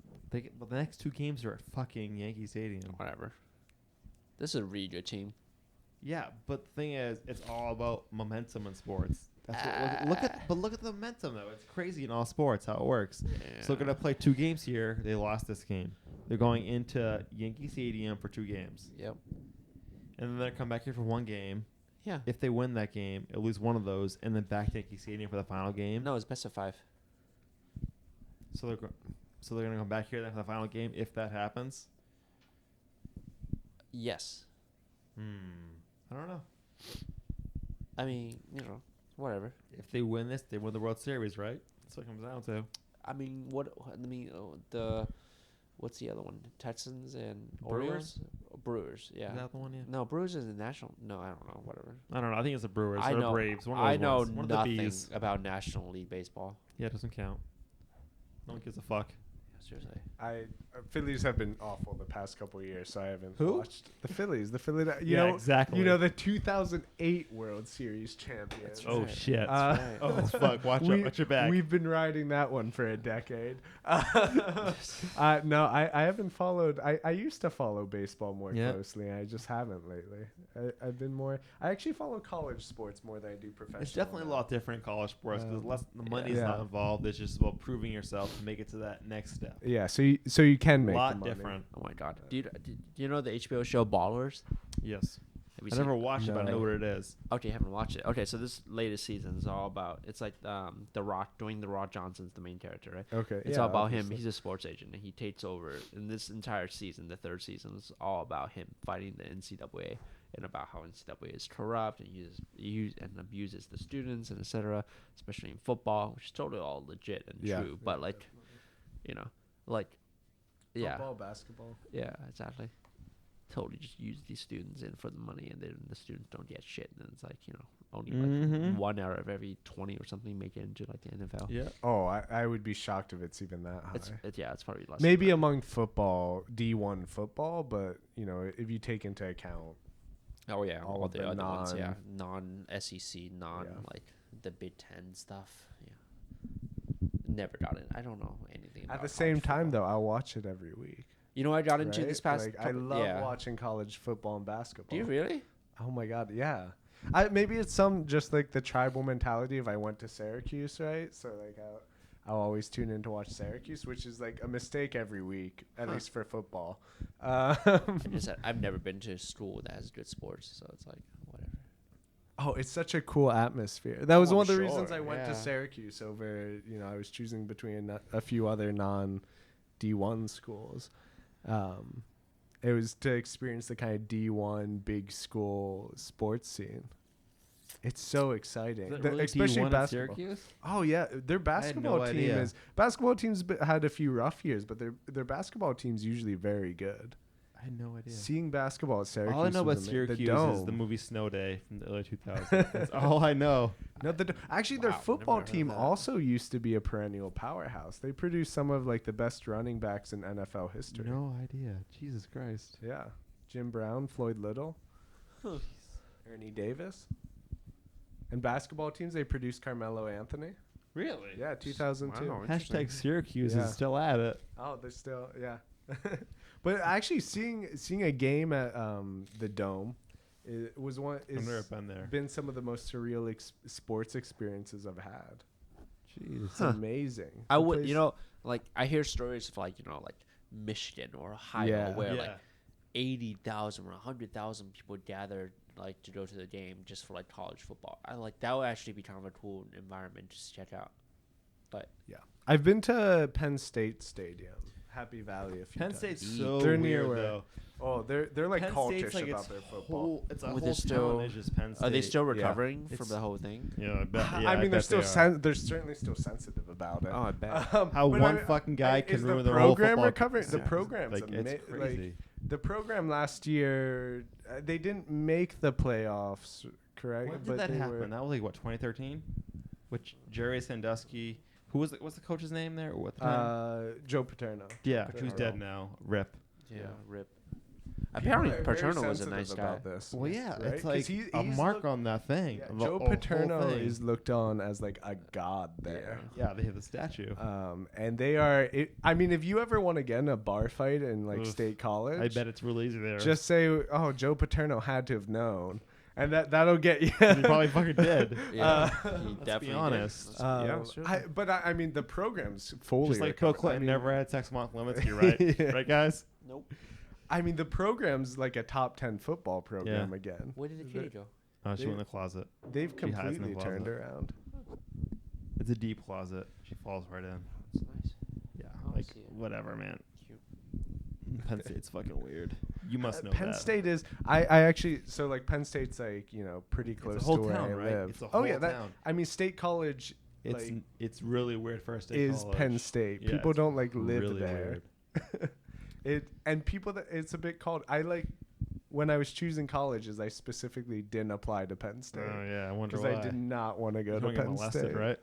But the next two games are at fucking Yankee Stadium. Whatever. This is a really good team. Yeah, but the thing is, it's all about momentum in sports. That's what, look at the momentum though. It's crazy in all sports how it works. So they're gonna play 2 games here. They lost this game. They're going into Yankee Stadium for 2 games, Yep. and then they're come back here for 1 game. Yeah. If they win that game, they'll lose one of those, and then back to Yankee Stadium for the final game. No, it's best of 5. So they're gonna come back here then for the final game if that happens. Yes. I don't know. I mean, whatever. If they win this, they win the World Series, right? That's what it comes down to. I mean, what's the other one? Texans and Brewers? Orioles? Brewers, yeah. Is that the one? Yeah. No, Brewers is the national. No, I don't know. Whatever. I don't know. I think it's the Brewers I or know. Braves. One of I those know ones. One of the nothing Bs. about National League baseball. Yeah, it doesn't count. No one gives a fuck. Seriously. Phillies have been awful the past couple of years, so I haven't Who? watched the Phillies. The Phillies, Exactly. You know, the 2008 World Series champions. That's Oh right. shit. Right. Oh fuck. Watch your back. We've been riding that one for a decade. No, I haven't followed. I used to follow baseball more Yep. closely. I just haven't lately. I've been more. I actually follow college sports more than I do professional. It's definitely a now. lot different in college sports because less the money's Yeah. not involved. It's just about proving yourself to make it to that next step. Yeah, so you can A make the lot money. different. Oh my god. Do you know the HBO show Ballers? Yes. Have you I seen never watched it, but I know No. what it is. Okay, you haven't watched it. Okay, so this latest season is all about. It's like The Rock. Dwayne The Rock Johnson's the main character, right? Okay, It's yeah, all about obviously. him. He's a sports agent, and he takes over. And this entire season, the 3rd season, is all about him fighting the NCAA and about how NCAA is corrupt and and abuses the students and etc. Especially in football, which is totally all legit and Yeah. true. But yeah, Football, basketball. yeah, exactly. Totally just use these students in for the money, and then the students don't get shit. And it's like only Mhm. 1 out of every 20 or something make it into like the NFL. Yeah. Oh, I would be shocked if it's even that high. It's probably less. Maybe than among football, D1 football, but if you take into account, that. Oh yeah, all all of the the other ones. Yeah, non- non-SEC, non Yeah. like the Big Ten stuff. Yeah, never got it. I don't know anything. at about the same college time football. though, I'll watch it every week. You know, what I got into right? this past. Like, I couple- love yeah. watching college football and basketball. Do you really? Oh my god, yeah. Maybe it's just like the tribal mentality if I went to Syracuse, right? So like I'll always tune in to watch Syracuse, which is like a mistake every week, at least for football. I've never been to a school that has good sports, so it's like whatever. Oh, it's such a cool atmosphere. That was Oh, one of the I'm reasons sure, I went to yeah. Syracuse over, I was choosing between a few other non D1 schools. It was to experience the kind of D1 big school sports scene. It's so exciting. Is it really Especially D1 at basketball. Syracuse? Oh yeah, their basketball no team idea. basketball teams had a few rough years, but their basketball team's usually very good. I had no idea. Seeing basketball at Syracuse. All I know was about ama- Syracuse is dome. the movie Snow Day from the early 2000s. That's all I know. No, actually, their Wow, never football heard of team that. also used to be a perennial powerhouse. They produced some of like the best running backs in NFL history. No idea. Jesus Christ. Yeah, Jim Brown, Floyd Little, Huh. Ernie Davis, and basketball teams they produced Carmelo Anthony. Really? Yeah, 2002. Wow. Interesting. Hashtag Syracuse Yeah. is still at it. Oh, they're still but actually seeing a game at the Dome, it was one. I've never It's been there. been some of the most surreal sports experiences I've had. Jeez. It's amazing. I The would, place- like I hear stories of like Michigan or Ohio Yeah. where Yeah. like 80,000 or 100,000 people gathered like to go to the game just for like college football. I like that would actually be kind of a cool environment just to check out. But Yeah, I've been to Penn State Stadium, Happy Valley a few Penn times. State's so They're near weird where- though. Oh, they're like Penn cultish State's like about its their football. whole. It's a But whole they're still- town is just Penn State. are they still Yeah. recovering from It's- the whole thing? Yeah, I bet. Yeah, I mean, they're bet still they are. they're certainly still sensitive about it. Oh, I bet. How but one fucking guy is can the ruin their whole program recovery. recovery. The program's Like it's crazy. The program last year, they didn't make the playoffs, correct? When did that happen? That was like what, 2013? Which Jerry Sandusky, what's the coach's name there? What the time? Joe Paterno. Yeah, who's dead now. Rip. Yeah, rip. Apparently, People are very Paterno was a sensitive nice guy. about this. Well, yeah, Right? it's 'Cause like a he's mark looked- on that thing. Yeah, The Joe whole Paterno thing. is looked on as like a god there. Yeah, they have the statue. And they are. I mean, if you ever want to get in a bar fight in like Oof. State College, I bet it's real easy there. just say, "Oh, Joe Paterno had to have known," and that'll get you. He probably fucking did. Yeah, he Let's definitely be honest. Yeah, sure. I mean, the program's fully Just like Bill recovered. Clinton I mean, never had sex off limits, you're right. Yeah. Right, guys? Nope. I mean, the program's like a top 10 football program Yeah. again. Where did the kitty go? Oh, she They- went in the closet. They've She hides in the completely turned closet. around. It's a deep closet. She falls right in. That's nice. Yeah, Oh, I like see it. whatever, man. Cute. Penn State's fucking weird. You must know Penn that. State is. I actually. So like Penn State's like pretty close It's a whole to where town, I right? live. It's a Oh whole yeah, town. I mean, State College It's like, it's really weird for a state is college. Penn State. Yeah, People it's don't like live really there. weird. People that it's a bit called. I like when I was choosing colleges, I specifically didn't apply to Penn State Oh yeah, I wonder because why. I did not want to go You to don't get Penn molested, State. right?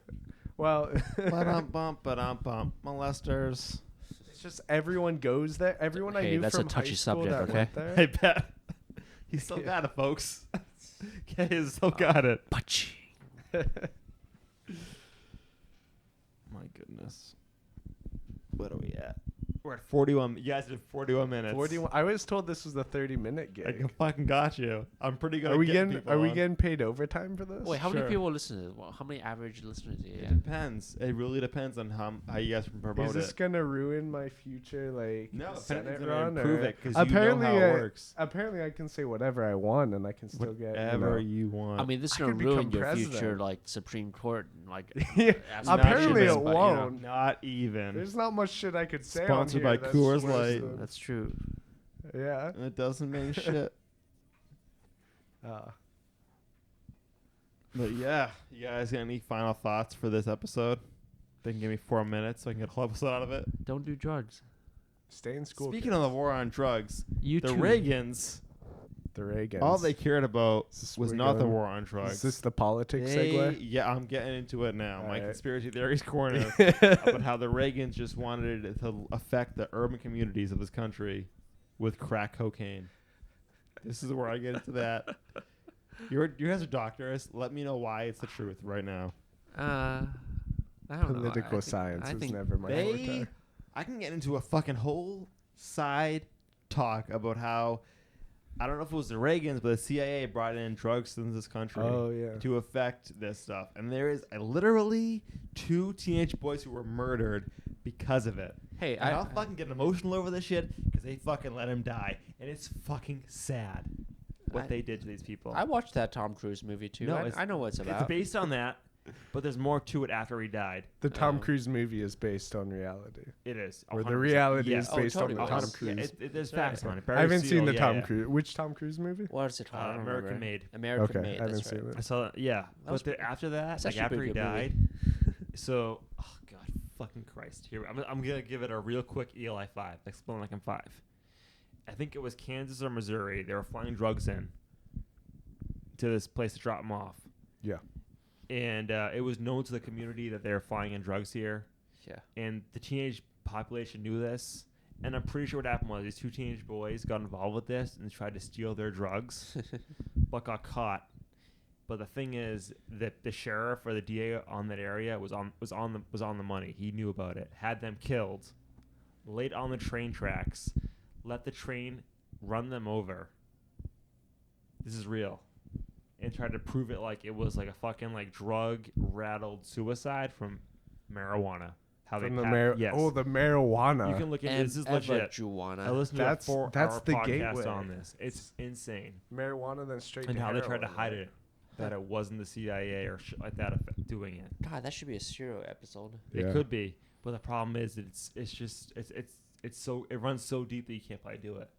Well, Ba-dum-bum, molesters. it's just everyone goes there. Everyone I Hey, knew that's a from touchy high school subject, that okay? went there. I bet. He's still Yeah. got it, folks. He's still got it. Pachi. My goodness. What are we at? We're at 41. You guys did 41 minutes. 41. I was told this was a 30-minute I gig. fucking got you. I'm pretty good. Are at we getting getting people Are we on. getting paid overtime for this? Wait, how Sure. many people listen to this? Well, how many average listeners do you It have? depends. It really depends on how you guys promote Is this it. gonna ruin my future like No, if Senate anything's gonna run? improve or- it 'cause you know how it works. Apparently, I can say whatever I want, and I can still get Whatever you want. I mean, this is I gonna could ruin become your future, president. like Supreme Court, like. Yeah, Not apparently even, it but, you know, won't. Not even. There's not much shit I could say. Sponsored on here by that's Coors worse Light. than- That's true. Yeah. It doesn't mean shit. Uh, But yeah, you guys got any final thoughts for this episode? They can give me 4 minutes so I can get a whole episode out of it. Don't do drugs. stay in school. Speaking of the war on drugs, You the too. Reagans, the Reagans. all they cared about Is this was where not you're the going? war on drugs. Is this the politics They- segue? Yeah, I'm getting into it now. My Alright. conspiracy theories corner about how the Reagans just wanted it to affect the urban communities of this country with crack cocaine. This is where I get into that. You guys are doctors. Let me know why it's the truth right now. I don't know. Political science I was think never my They, forte. I can get into a fucking whole side talk about how I don't know if it was the Reagans, but the CIA brought in drugs into this country Oh yeah. to affect this stuff. And there is literally 2 teenage boys who were murdered because of it. Hey, And I'll fucking get emotional over this shit because they fucking let him die. And it's fucking sad what I- they did to these people. I watched that Tom Cruise movie too. No, I know what it's It's about. based on that, but there's more to it after he died. The Tom Oh. Cruise movie is based on reality. It is. Or the 100%. reality Yes. is based totally on the was. Tom Cruise. There's Yeah. facts on it. I Barry haven't seen Seal, the yeah, Tom yeah. Cruise. Which Tom Cruise movie? What is it called? I don't American remember. Made. American Okay, Made. I haven't That's seen right. it. I saw that. Yeah, was but after that, It's like actually a after pretty he good movie. died, so oh god, fucking Christ! Here, I'm gonna give it a real quick Eli 5. Explain like I'm 5. I think it was Kansas or Missouri. They were flying drugs in to this place to drop them off. Yeah. And it was known to the community that they were flying in drugs here. Yeah. And the teenage population knew this. And I'm pretty sure what happened was these 2 teenage boys got involved with this and tried to steal their drugs, but got caught. But the thing is that the sheriff or the DA on that area was on the money. He knew about it. Had them killed, laid on the train tracks, let the train run them over. This is real. And tried to prove it like it was like a fucking like drug rattled suicide from marijuana. How From they the yes. Oh, the marijuana. You can look into this is Eva legit. Juana. I listened That's- to a 4-hour that's the podcast gateway. on this. It's insane. marijuana, then straight And to how they tried to heroin, hide right? it. That it wasn't the CIA or shit like that doing it. God, that should be a serial episode. Yeah. It could be, but the problem is it's so it runs so deep that you can't probably do it.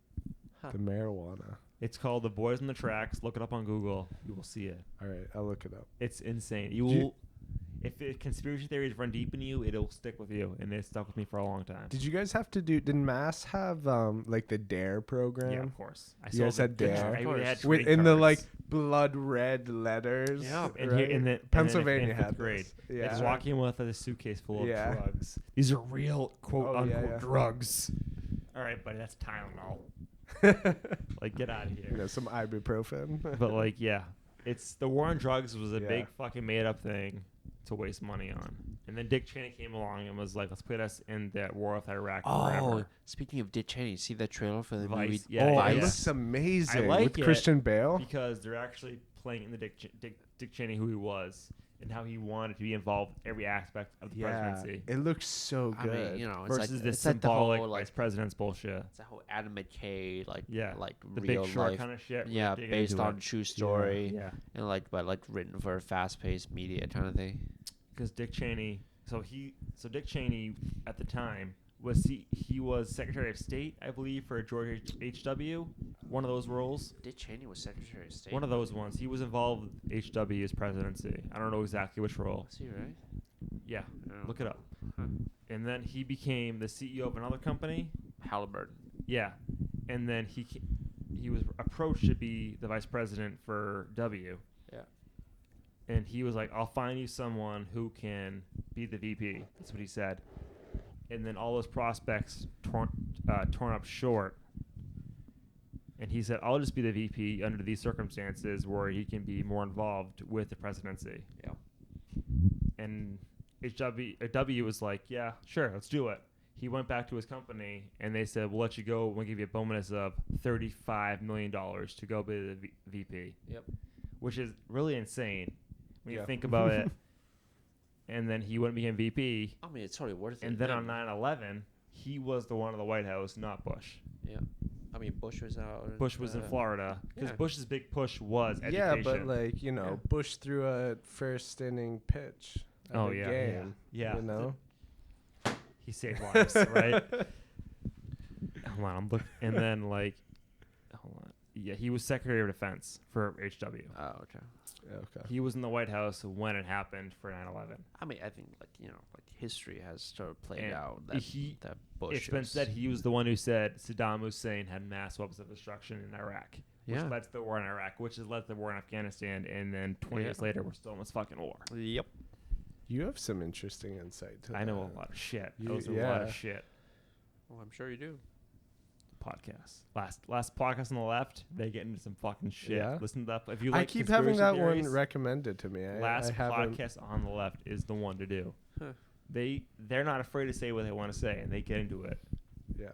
The marijuana. It's called The Boys on the Tracks. Look it up on Google. You will see it. All right, I'll look it up. It's insane. You Do you- will. if conspiracy theories run deep in you, it'll stick with you, and it stuck with me for a long time. Did you guys have to do? Did Mass have like the Dare program? Yeah, of course. I You guys saw had the Dare? I really had With trading in the like cards. blood red letters. Yeah, and right? here in the Pennsylvania in fifth had grade. this. They Yeah. just walk in with a suitcase full of Yeah. drugs. These are real quote Oh, yeah, unquote yeah. drugs. All right, buddy, that's Tylenol. Like, get out of here. You know, some ibuprofen. But like, yeah, it's the war on drugs was a Yeah. big fucking made up thing to waste money on. And then Dick Cheney came along and was like, let's put us in that war with Iraq Oh, forever. speaking of Dick Cheney, see that trailer for the Vice, movie? yeah, oh, yeah, it yeah. looks amazing like with it Christian Bale. Because they're actually playing in the Dick Cheney who he was and how he wanted to be involved in every aspect of the presidency. it looks so I good. mean, you know, it's Versus like this it's like the symbolic whole like vice president's bullshit. it's that whole Adam McKay like Yeah, like the real Big Short life, kind of shit. where yeah, you're digging based into on it. true story Yeah, and like but like written for fast-paced media kind of thing. because Dick Cheney. So Dick Cheney at the time was he was Secretary of State, I believe, for George H.W. One of those roles. Dick Cheney was Secretary of State. One of those ones. He was involved with H.W.'s presidency. I don't know exactly which role. Was he right? Yeah, Yeah. look it up. Huh. And then he became the CEO of another company. Halliburton. Yeah, and then he was approached to be the vice president for W. Yeah. And he was like, I'll find you someone who can be the VP. That's what he said. And then all those prospects torn up short. And he said, I'll just be the VP under these circumstances where he can be more involved with the presidency. Yeah. And W was like, yeah, sure, let's do it. He went back to his company, and they said, we'll let you go. We'll give you a bonus of $35 million to go be the VP. Yep. Which is really insane when you Yeah. think about it. And then he wouldn't become VP. I mean, it's totally worth it. And then Yeah. on 9/11, he was the one in the White House, not Bush. Yeah. I mean, Bush was out. Bush was in Florida because yeah. Bush's big push was education. Yeah, but like you know, Yeah. Bush threw a first inning pitch. At Oh, a yeah, game, yeah. You know. He saved lives, right? Hold on, I'm looking. And then like, hold on. Yeah, he was Secretary of Defense for HW. Oh, okay. Okay. He was in the White House when it happened for 9/11. I mean, I think like like history has sort of played And out that that Bush. It's been said he was the one who said Saddam Hussein had mass weapons of destruction in Iraq, which Yeah. led to the war in Iraq, which has led to the war in Afghanistan, and then 20 years later, we're still in this fucking war. Yep. You have some interesting insight to I know that. a lot of shit. You- Those are a lot of shit. Well, I'm sure you do. Podcasts. Last podcast on the left, they get into some fucking shit. Yeah? Listen to that. If you I like keep having that conspiracy one theories, recommended to me. last I haven't. podcast on the left is the one to do. Huh. They're not afraid to say what they want to say, and they get into it. Yeah.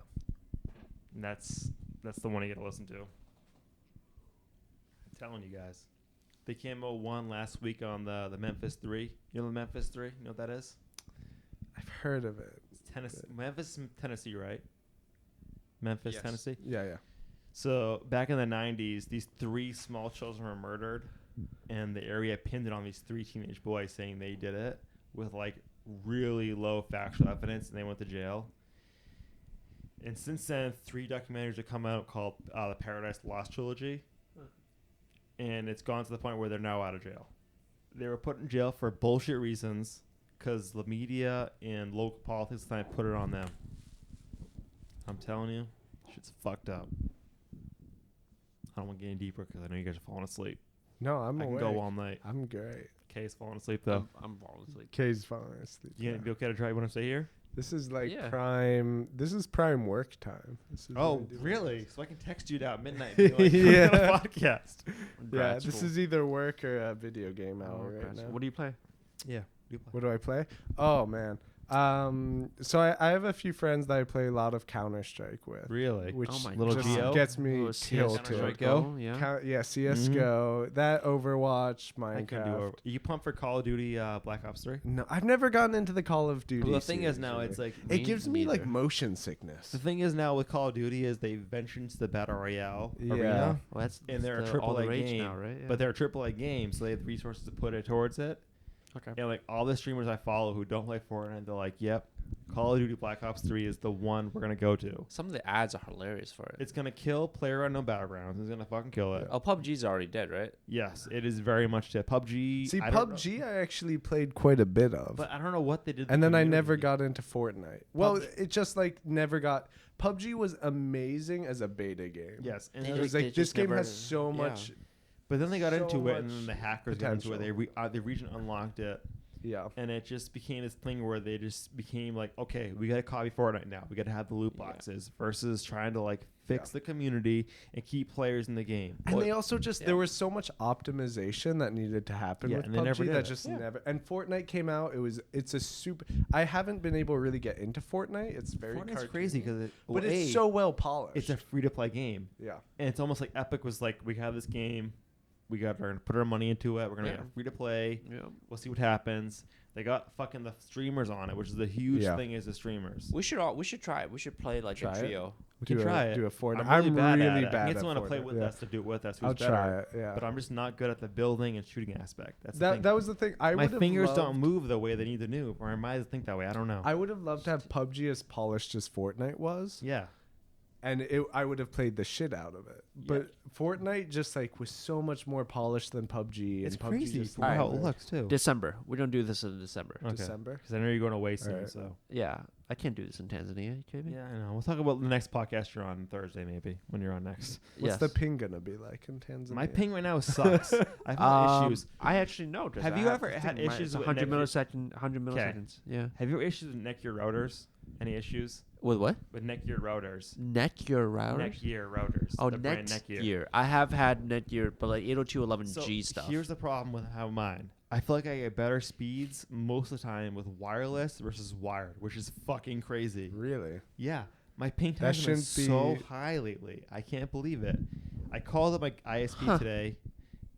And that's the one you got to listen to. I'm telling you guys. They came out one last week on the Memphis 3. You know the Memphis 3? You know what that is? I've heard of it. It's Tennessee. Memphis, Tennessee, right? Memphis, Yes. Tennessee. Yeah, yeah. So back in the 90s, these 3 small children were murdered, and the area pinned it on these 3 teenage boys saying they did it with like really low factual evidence, and they went to jail. And since then, 3 documentaries have come out called the Paradise Lost trilogy, and it's gone to the point where they're now out of jail. They were put in jail for bullshit reasons because the media and local politics at the time put it on them. I'm telling you, shit's fucked up. I don't want to get any deeper because I know you guys are falling asleep. No, I'm I can awake. go all night. I'm great. Kay's falling asleep though. I'm falling asleep. Kay's falling asleep. You gonna be okay to try what I say here? This is like Yeah. prime. This is prime work time. This is Oh, what I do. really? So I can text you at midnight. And be like, Yeah. "We're on a podcast. Yeah, this is either work or a video game hour right now. What do you play? Yeah. What do I play? Oh man. So I have a few friends that I play a lot of Counter-Strike with. Really? Which Oh my Little just Geo? gets me Little killed Counter-Strike to Go? Yeah. Yeah, CS:GO, that Overwatch, I can do Minecraft. it. You pumped for Call of Duty Black Ops 3? No, I've never gotten into the Call of Duty. Well, the thing is series, now really. it's like it gives me like neither. motion sickness. the thing is now with Call of Duty is they've ventured into the battle royale Yeah. arena, Well, that's and they're a all the AAA rage game, now, right? Yeah. but they're a AAA game, so they have the resources to put it towards it. okay. And like all the streamers I follow who don't play Fortnite, they're like, "Yep, Call of Duty Black Ops 3 is the one we're gonna go to. Some of the ads are hilarious for it. It's gonna kill PlayerUnknown Battlegrounds. It's gonna fucking kill it. Oh, PUBG's already dead, right? Yes, it is very much dead. PUBG. See, I don't know. PUBG I actually played quite a bit of. But I don't know what they did. And then I never community. got into Fortnite. Well, PUBG it just like never got. PUBG was amazing as a beta game. Yes, and They It was they like this just game never- has so yeah. much. but then they got so into it, and then much the hackers got into it. potential. The region unlocked it, Yeah. and it just became this thing where they just became like, okay, we gotta copy Fortnite now. We gotta have the loot Yeah. boxes versus trying to like fix Yeah. the community and keep players in the game. And they also just Yeah. there was so much optimization that needed to happen Yeah, with and they PUBG never did that it. just Yeah. never. And Fortnite came out. It's a super. I haven't been able to really get into Fortnite. It's very Fortnite's cartoony, crazy because but it's so well polished. it's a free to play game, yeah. and it's almost like Epic was like, we have this game, we're gonna put our money into it. We're gonna Yeah. get it free to play. Yeah. We'll see what happens. They got fucking the streamers on it, which is the huge Yeah. thing is the streamers. We should try it. We should play like Try a it? trio. We can try it. Do a Fortnite. I'm really bad really at it. I bad can at get someone to play Fortnite, with yeah. us to do it with us. Who's I'll better. try it. Yeah. But I'm just not good at the building and shooting aspect. That's the that thing. that was the thing. I My would have fingers loved, don't move the way they need to move, or I might think that way. I don't know. I would have loved to have PUBG as polished as Fortnite was, yeah. and I would have played the shit out of it. But Fortnite just like was so much more polished than PUBG. It's and PUBG crazy just for how it never- looks too. December. We don't do this in December. Okay. December. Because I know you're going away soon. Alright. So Yeah, I can't do this in Tanzania. You kidding me? yeah, I know. We'll talk about the next podcast you're on Thursday, maybe when you're on next. What's Yes. the ping gonna be like in Tanzania? My ping right now sucks. I've had issues. I actually know. Just Have I you ever to had think issues it's with 100 Netgear? 100 milliseconds. Yeah. Have you issues with Netgear routers? Any issues With what? with Netgear routers? Netgear routers. Netgear routers. Oh, the brand Netgear. Netgear. I have had Netgear, but like 802.11g So stuff. here's the problem with how mine. I feel like I get better speeds most of the time with wireless versus wired, which is fucking crazy. Really? Yeah, my ping That times have been shouldn't so be- high lately. I can't believe it. I called up my ISP Huh. today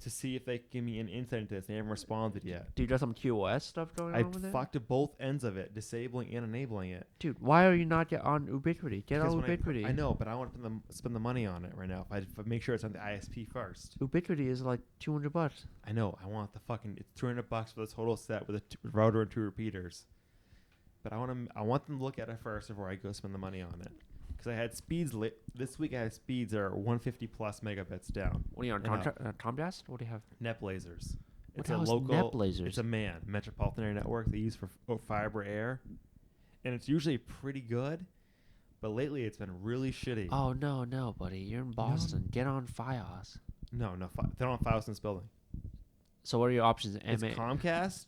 to see if they give me an insight into this. They haven't responded yet. Dude, there's some QoS stuff going I on with it. fucked at both ends of it, disabling and enabling it. Dude, why are you not get on Ubiquity? Get Because on when Ubiquity. I know, but I want to spend the money on it right now. If I make sure it's on the ISP first. Ubiquity is like $200. I know. I want the fucking. It's $200 for the total set with a router and 2 repeaters. But I want them to look at it first before I go spend the money on it. Because I had speeds this week. I had speeds that are 150 plus megabits down. What are you on? And Comcast? What do you have? Net Blazers. What It's the a hell is local. Net Blazers? It's a metropolitan area network they use for fiber air, and it's usually pretty good. But lately, it's been really shitty. Oh no, buddy! You're in Boston. Get on FiOS. No, they don't have files in this building. So what are your options? It's Comcast,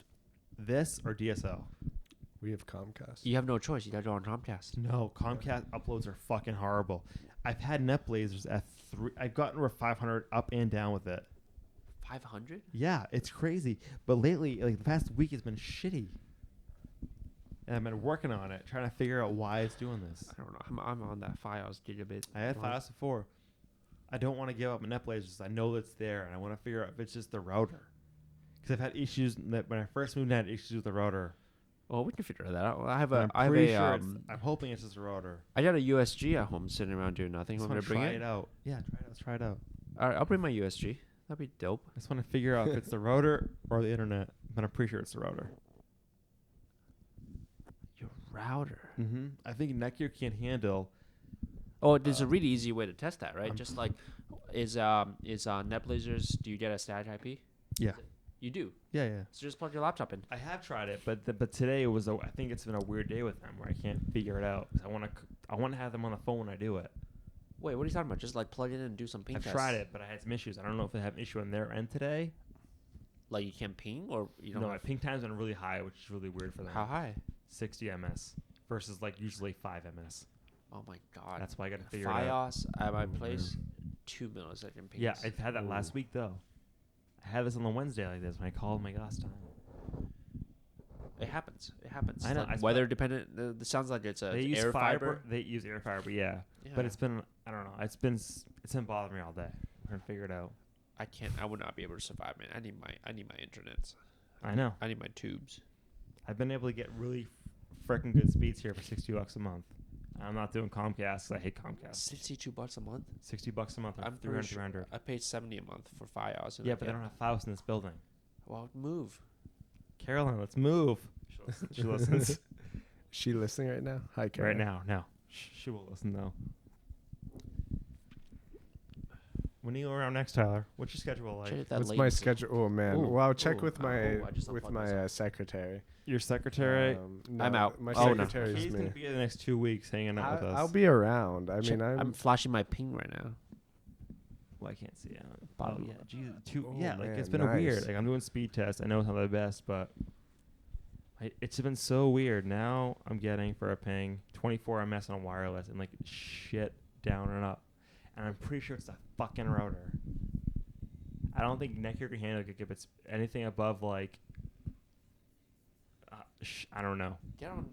this or DSL. We have Comcast. You have no choice. You got to go on Comcast. No, Comcast uploads are fucking horrible. I've had Net Blazers at 3. I've gotten over 500 up and down with it. 500? Yeah, it's crazy. But lately, like the past week, has been shitty. And I've been working on it, trying to figure out why it's doing this. I don't know. I'm on that FiOS gigabit. I had one. files before. I don't want to give up Net Blazers. I know it's there, and I want to figure out if it's just the router. Because I've had issues that when I first moved, I had issues with the router. Well, we can figure that out. I have And a. I'm I have pretty a. sure I'm hoping it's just the router. I got a USG at home sitting around doing nothing. I just Want me want to to bring try it? it out. Yeah, try it out. Let's try it out. All right, I'll bring my USG. That'd be dope. I just want to figure out if it's the router or the internet, but I'm pretty sure it's the router. Your router. Mm-hmm. I think Netgear can't handle. Oh, there's a really easy way to test that, right? I'm- Just like, is NetBlazers? Do you get a static IP? Yeah. You do. Yeah, yeah. So just plug your laptop in. I have tried it, but today was I think it's been a weird day with them where I can't figure it out. 'Cause I want to have them on the phone when I do it. Wait, what are you talking about? Just like plug it in and do some ping I've tests. tried it, but I had some issues. I don't know if they have an issue on their end today. Like you can ping or you don't. No, my have, ping time's been really high, which is really weird for them. how high? 60 ms versus like usually 5 ms. Oh my god. That's why I got to figure it out. FiOS at my place, 2 millisecond pings. Yeah, I've had that last week though. I had this on the Wednesday like this when I called my last time. It happens. It happens. I know, Like I weather dependent. It sounds like it's a They use air fiber. They use air fiber, yeah. Yeah. But it's been I don't know. It's been bothering me all day. I'm trying to figure it out. I can't. I would not be able to survive, man. I need my internet. I know. I need my tubes. I've been able to get really freaking good speeds here for $60 a month. I'm not doing Comcast 'cause I hate Comcast. $62 a month. $60 a month. Or I'm 300, pretty sure 300. I paid 70 a month for FiOS. and Yeah, I but they get- don't have files in this building. Well, move. Caroline, let's move. She listens. She listening right now? Hi, Kara. Right now, no. She will listen though. When are you around next, Tyler? What's your schedule like? Check that What's my latency. schedule? Oh man. Ooh, Well, I'll check ooh, with oh, my I just unplugged myself. secretary. Your secretary? No, I'm out. My Oh, no. secretary is He's gonna me. be in the next 2 weeks hanging out with us. I'll be around. I mean, I'm flashing my ping right now. Well, I can't see it. Bottom. Oh yeah, Jesus. Oh, Yeah, like it's man, been weird. nice. Like I'm doing speed tests. I know it's not the best, but it's been so weird. Now I'm getting for a ping 24 MS on wireless and like shit down and up, and I'm pretty sure it's the fucking router. I don't think Netgear can handle it if it's anything above like I don't know. Get on,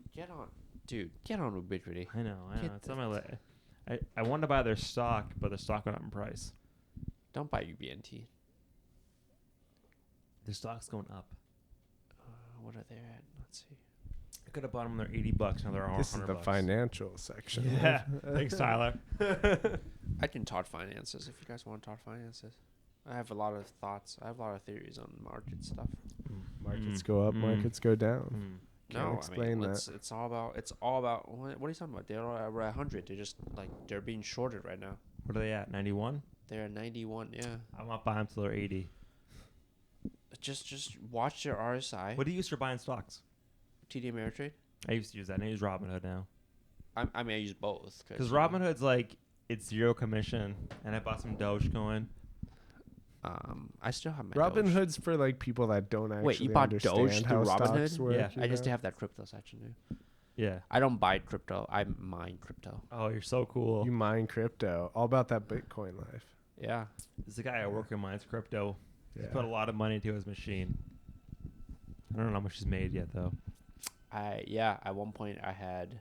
dude. Get on Ubiquity. I know. Get It's on my list. I wanted to buy their stock, but their stock went up in price. Don't buy UBNT. Their stock's going up. What are they at? Let's see. I could have bought them. They're $80. Now they're $100. this is the financial section. Yeah. Thanks, Tyler. I can talk finances if you guys want to talk finances. I have a lot of thoughts. I have a lot of theories on market stuff. Markets go up, markets go down. Can't No, explain I mean, that. it's all about. What are you talking about? They're at 100. They're just like they're being shorted right now. What are they at? 91? They're at 91. Yeah. I want to buy them till they're 80. Just watch their RSI. What do you use for buying stocks? TD Ameritrade. I used to use that. I use Robinhood now. I mean, I use both. Because Robinhood's like, it's zero commission. And I bought some Dogecoin. I still have my Robin Doge. Hood's for like people that don't actually Wait, you bought understand Doge how through stocks Robinhood? work. Yeah. you I just know? have that crypto section too. Yeah. I don't buy crypto. I mine crypto. Oh, you're so cool. You mine crypto. All about that Bitcoin life. Yeah. There's a guy I work with mines crypto. He's Yeah. put a lot of money into his machine. I don't know how much he's made yet, though. At one point I had.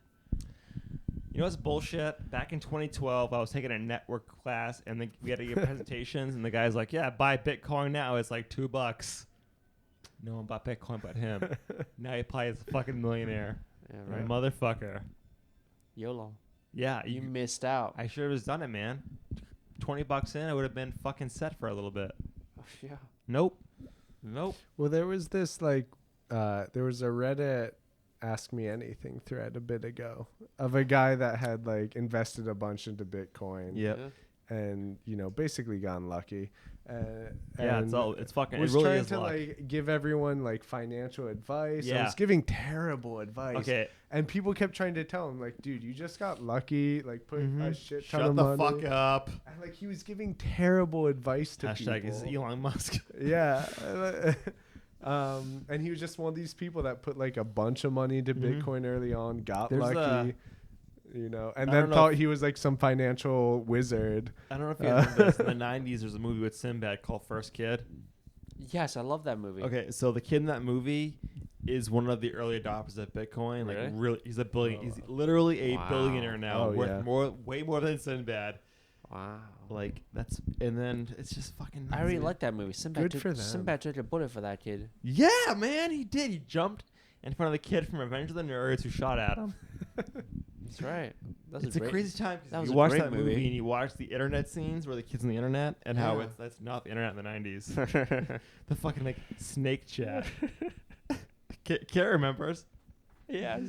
You know what's bullshit? Back in 2012, I was taking a network class, and we had to give presentations, and the guy's like, yeah, buy Bitcoin now. It's like $2. No one bought Bitcoin but him. Now he probably is a fucking millionaire. Yeah, Right. right. Motherfucker. YOLO. Yeah, You missed out. I should have done it, man. $20 in, I would have been fucking set for a little bit. Yeah. Nope. Well, there was this like, there was a Reddit Ask Me Anything thread a bit ago of a guy that had like invested a bunch into Bitcoin. Yep. And basically gotten lucky. Yeah, and it's fucking. was It really trying is to luck. like give everyone like financial advice. I Yeah. was giving terrible advice. Okay. And people kept trying to tell him like, dude, you just got lucky. Like put a shit ton Shut of the money. fuck up. And like he was giving terrible advice to Hashtag is people. Elon Musk. Yeah. And he was just one of these people that put like a bunch of money into Bitcoin early on, got There's lucky, and I then don't know thought if- he was like some financial wizard. I don't know if you remember this. In the 90s, there's a movie with Sinbad called First Kid. Yes, I love that movie. Okay, so the kid in that movie is one of the early adopters of Bitcoin. Like, Really? really, he's a billion. He's literally a Wow. billionaire now, Oh, worth yeah. way more than Sinbad. Wow. Like that's, and then it's just fucking. I really nuts. like that movie. Good for them. Sinbad took a bullet for that kid. Yeah, man, he did. He jumped in front of the kid from Revenge of the Nerds who shot at him. That's right. That's It's a crazy time that because was you a watch great that movie movie. and you watch the internet scenes where the kids on the internet and how Yeah. that's not the internet in the 90s. The fucking like snake chat. Kara remembers. Yes.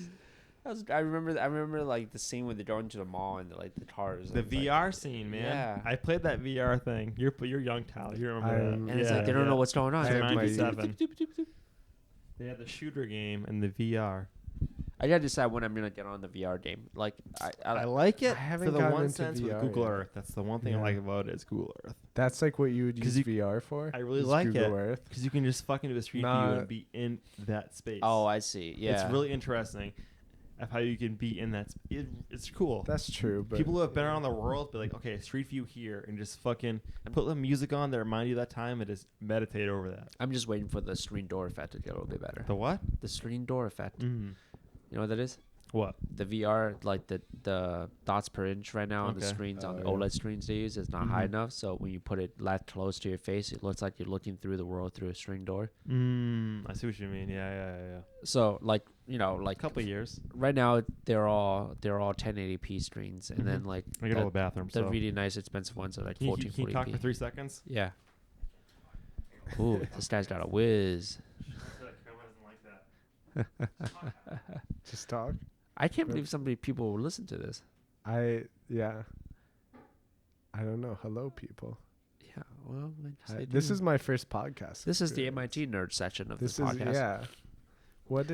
I remember like the scene when they're going to the mall and like the cars. The and it's VR like, scene, man. Yeah. I played that VR thing. You're young, Tyler. You remember I'm- that? And it's like they don't know what's going on. I have my- 97. They had the shooter game and the VR. I gotta decide when I'm gonna get on the VR game. Like I like it I haven't for the gotten one into sense VR with Google yet. Earth. That's the one thing I Yeah. like about it is Google Earth. That's like what you would 'Cause use you- VR for. I really is like Google it Earth. because you can just fucking do a street view Nah. and be in that space. Oh, I see. Yeah. It's really interesting of how you can be in that. It's cool. That's true. But People who have been around the world be like, okay, street view here, and just fucking put the music on that remind you of that time and just meditate over that. I'm just waiting for the screen door effect to get a little bit better. The what? The screen door effect. Mm. You know what that is? What? The VR, like the dots per inch right now on the Okay. screens, on the Oh, yeah. OLED screens they use, is not high enough. So when you put it that close to your face, it looks like you're looking through the world through a screen door. I see what you mean. Yeah. So like A couple years. right now they're all 1080p screens, and then like I go to the bathroom. the So really nice expensive ones are like can you talk 1440p. for 3 seconds? Yeah. Ooh, this guy's got a whiz. just talk. I can't believe people will listen to this. I don't know. Hello, people. Yeah, well, This is my first podcast. This is the experience. MIT nerd section of This this is podcast. What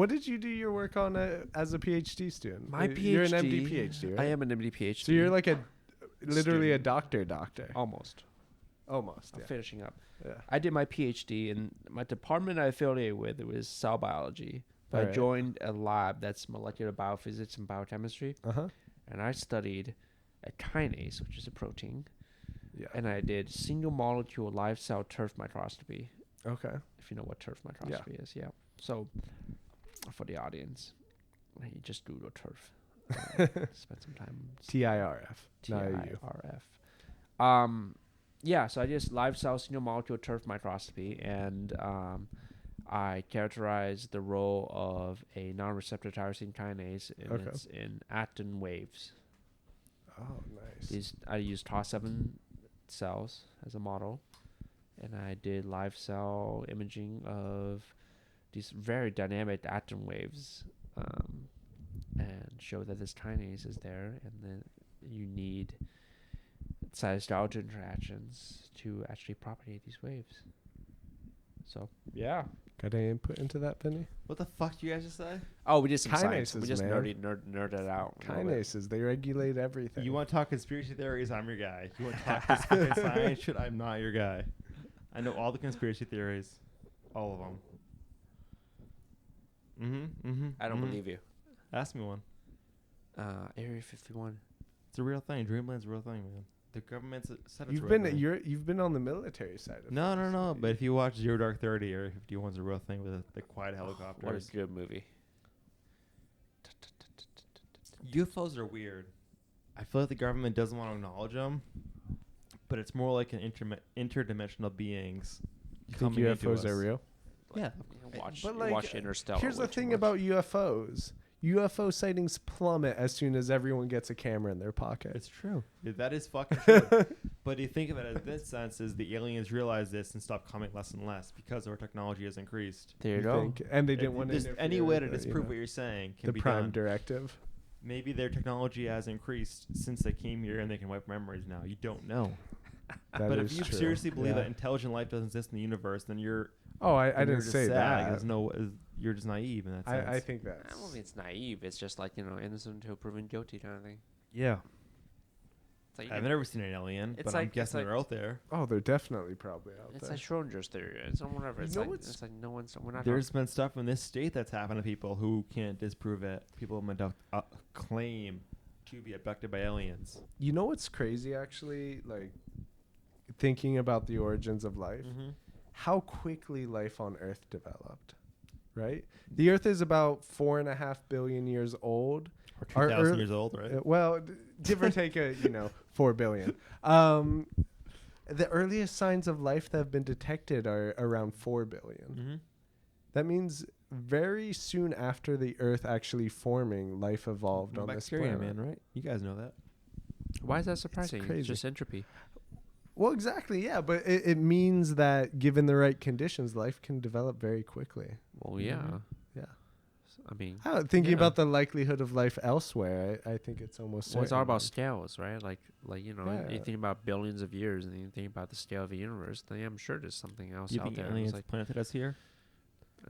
did you do your work on as a PhD student? My PhD. You're an MD PhD, right? I am an MD PhD. So you're like literally a Student. doctor. Almost. Almost. I'm Yeah. finishing up. Yeah. I did my PhD in my department I affiliated with. It was cell biology. But I Alright. joined a lab that's molecular biophysics and biochemistry, Uh-huh. and I studied a kinase, which is a protein, Yeah. and I did single molecule live cell turf microscopy. Okay. If you know what turf microscopy is, yeah. So, for the audience, you just Google turf. Spend some time. TIRF. Not a U. TIRF. Yeah, so I just live cell single molecule turf microscopy, and I characterized the role of a non-receptor tyrosine kinase in actin waves. Oh, nice. I used TOS7 cells as a model, and I did live cell imaging of these very dynamic actin waves, and show that this kinase is there, and then you need cytosol interactions to actually propagate these waves. So yeah. Got any input into that, Vinny? What the fuck do you guys just say? Oh, we did some science. We Kinases, just man. nerded out. a little bit. Kinases, they regulate everything. You want to talk conspiracy theories? I'm your guy. You want to talk conspiracy science shit? I'm not your guy. I know all the conspiracy theories, all of them. I don't believe you. Ask me one. Area 51. It's a real thing. Dreamland's a real thing, man. The government's said it's a You've real been thing. you've been on the military side of No. things. But if you watch Zero Dark 30, Area 51's a real thing with the quiet helicopters. What a good movie. UFOs are weird. I feel like the government doesn't want to acknowledge them, but it's more like an interdimensional beings. You think coming into UFOs us. are real? Yeah. Watch Interstellar. Here's the way too thing much. about UFOs. UFO sightings plummet as soon as everyone gets a camera in their pocket. It's true. Yeah, that is fucking true. But you think of it as this sense is the aliens realize this and stop coming less and less because our technology has increased. There you go. think? And they didn't If want there's to any way to disprove what you're saying can the be Prime done. Directive. Maybe their technology has increased since they came here and they can wipe memories now. You don't know. That But is if you true. seriously believe Yeah. that intelligent life doesn't exist in the universe, then you're I then you're didn't just say sad. that. There's no, you're just naive in that sense. I think I that's. don't think it's naive. It's just like, innocent until proven guilty kind of thing. Yeah. It's like, I've never seen an alien, It's but like- I'm it's guessing like- they're out there. Oh, they're definitely probably out it's there. like Schrodinger's theory. It's not whatever. You It's know like, what's- it's like no one's, we're not. There's been stuff in this state that's happened to people who can't disprove it. People claim to be abducted by aliens. You know what's crazy, actually? Like, thinking about the origins of life, how quickly life on Earth developed, right? The Earth is about 4.5 billion years old. Or Our 2,000 Earth- years old, right? Well, give or take 4 billion. The earliest signs of life that have been detected are around 4 billion. That means very soon after the Earth actually forming, life evolved on this bacteria, planet. man, right? You guys know that. Why is that surprising? crazy. It's just entropy. Well, exactly, yeah, but it means that given the right conditions, life can develop very quickly. Well, yeah. Yeah. I mean, Thinking Yeah. about the likelihood of life elsewhere, I think it's almost well, it's all certain. about scales, right? Like you Yeah. think about billions of years, and you think about the scale of the universe. Then I'm sure there's something else You out think there. aliens It's like planted us here?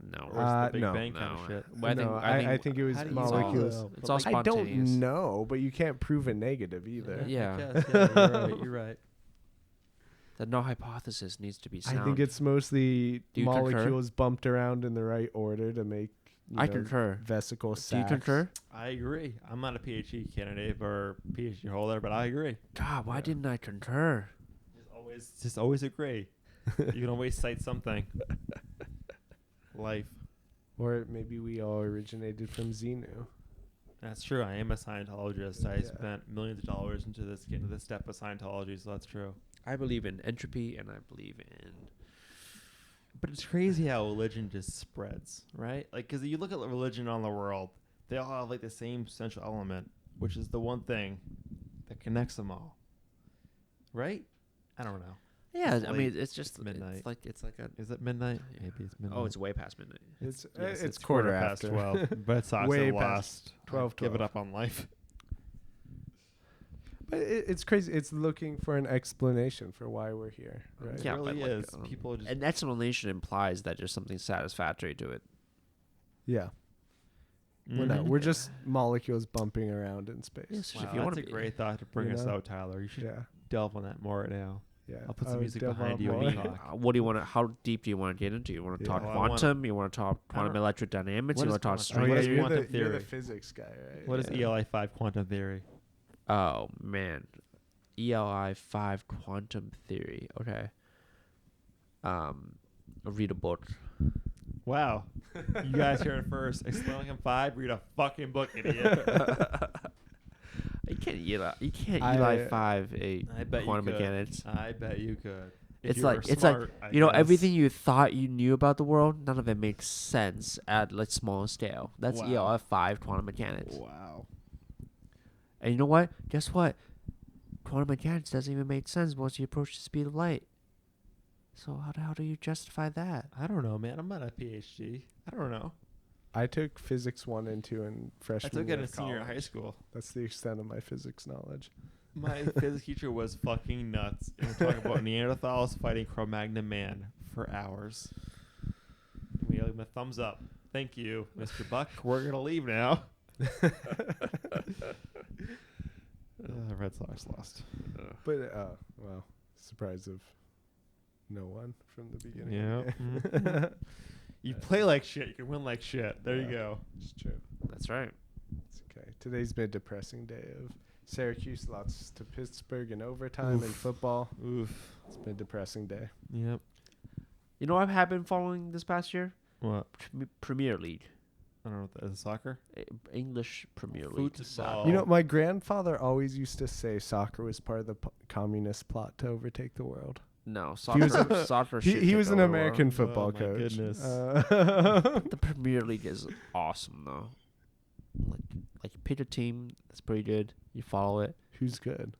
no, Or is the Big no. Bang kind no. of shit? Well, No, I think it was How do you molecules. know? It's all I spontaneous. don't know, but you can't prove a negative either. Yeah. I guess, you're right. You're right. The null hypothesis needs to be sound. I think it's mostly Do you concur? molecules bumped around in the right order to make I concur. vesicle Do you sacs. concur? I agree. I'm not a PhD candidate or PhD holder, but I agree. God, why didn't I concur? Just always agree. You can always cite something. Life. Or maybe we all originated from Xenu. That's true. I am a Scientologist. I Yeah. spent millions of dollars into this step of Scientology, so that's true. I believe in entropy, and I believe in. But it's crazy how religion just spreads, right? Like, because you look at religion on the world, they all have like the same central element, which is the one thing that connects them all, right? I don't know. Yeah, It's I mean, late. it's just It's midnight. It's like a. Is it midnight? Yeah. Maybe it's midnight. Oh, it's way past midnight. It's Yes, it's quarter after. 12, but it's Way the past last 12. Give it up on life. But it's crazy. It's looking for an explanation for why we're here, right? It Yeah, really but, like, is. People just An explanation implies that there's something satisfactory to it. Yeah. We're not. We're just molecules bumping around in space. Yes, Wow, if you want that's to a great thought to bring you us know? out, Tyler. You should Yeah. delve on that more right now. Yeah. I'll put some I music would behind delve you out when you more. talk. What do you want to? How deep do you want to get into? You want to Yeah. talk Well, I wanna- quantum? You want to talk quantum don't- electric dynamics? What You is want to talk quantum? string What is theory? quantum you're the theory? physics guy, right? What is Yeah. ELI5 quantum theory? Oh man, ELI5 quantum theory. Okay. Read a book. Wow. You guys heard it first. Explain 5. Read a fucking book, idiot. You can't I- ELI5 a I bet quantum you could. mechanics. I bet you could. If It's you were like smart, I you know, guess. everything you thought you knew about the world, none of it makes sense at like small scale. That's Wow. ELI5 quantum mechanics. Wow. And you know what? Guess what? Quantum mechanics doesn't even make sense once you approach the speed of light. So how do you justify that? I don't know, man. I'm not a PhD. I don't know. I took physics 1 and 2 in freshman I took year it in of senior in high college. school. That's the extent of my physics knowledge. My physics teacher was fucking nuts. And we're talking about Neanderthals fighting Cro-Magnon man for hours. We gave him a thumbs up. Thank you, Mr. Buck. We're gonna leave now. Red Sox lost. But well, surprise of no one from the beginning. Yeah. Yeah. You play like shit. You can win like shit. There you Yeah. go. It's true. That's right. It's okay. Today's been a depressing day of Syracuse lost to Pittsburgh in overtime in football. Oof. It's been a depressing day. Yep. You know what I've been following this past year? What? Premier League. I don't know what that is. Soccer? English Premier League. Football. You know, my grandfather always used to say soccer was part of the communist plot to overtake the world. No, He was soccer. Soccer. He should was take an over the American world. football Oh, my coach. goodness. The Premier League is awesome though. Like you pick a team that's pretty good. You follow it. Who's good?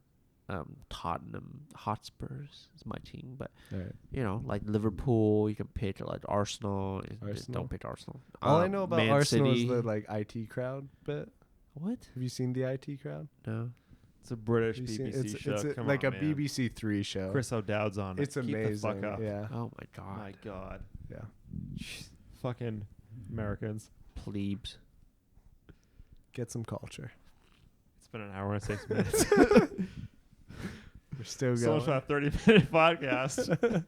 Tottenham Hotspurs is my team, but All right. you know, like Liverpool, you can pick like Arsenal. Arsenal. Don't pick Arsenal. All I know about Man Arsenal City. is the like IT crowd bit. What? Have you seen the IT crowd? No. It's a British Have you seen- BBC show. It's Come like on, a man. BBC Three show. Chris O'Dowd's on it. It's Keep amazing. the fuck up. Yeah. Oh my god. My God. Yeah. Fucking Americans. Plebes. Get some culture. It's been an hour and 6 minutes. We're still So going. much for a 30-minute podcast.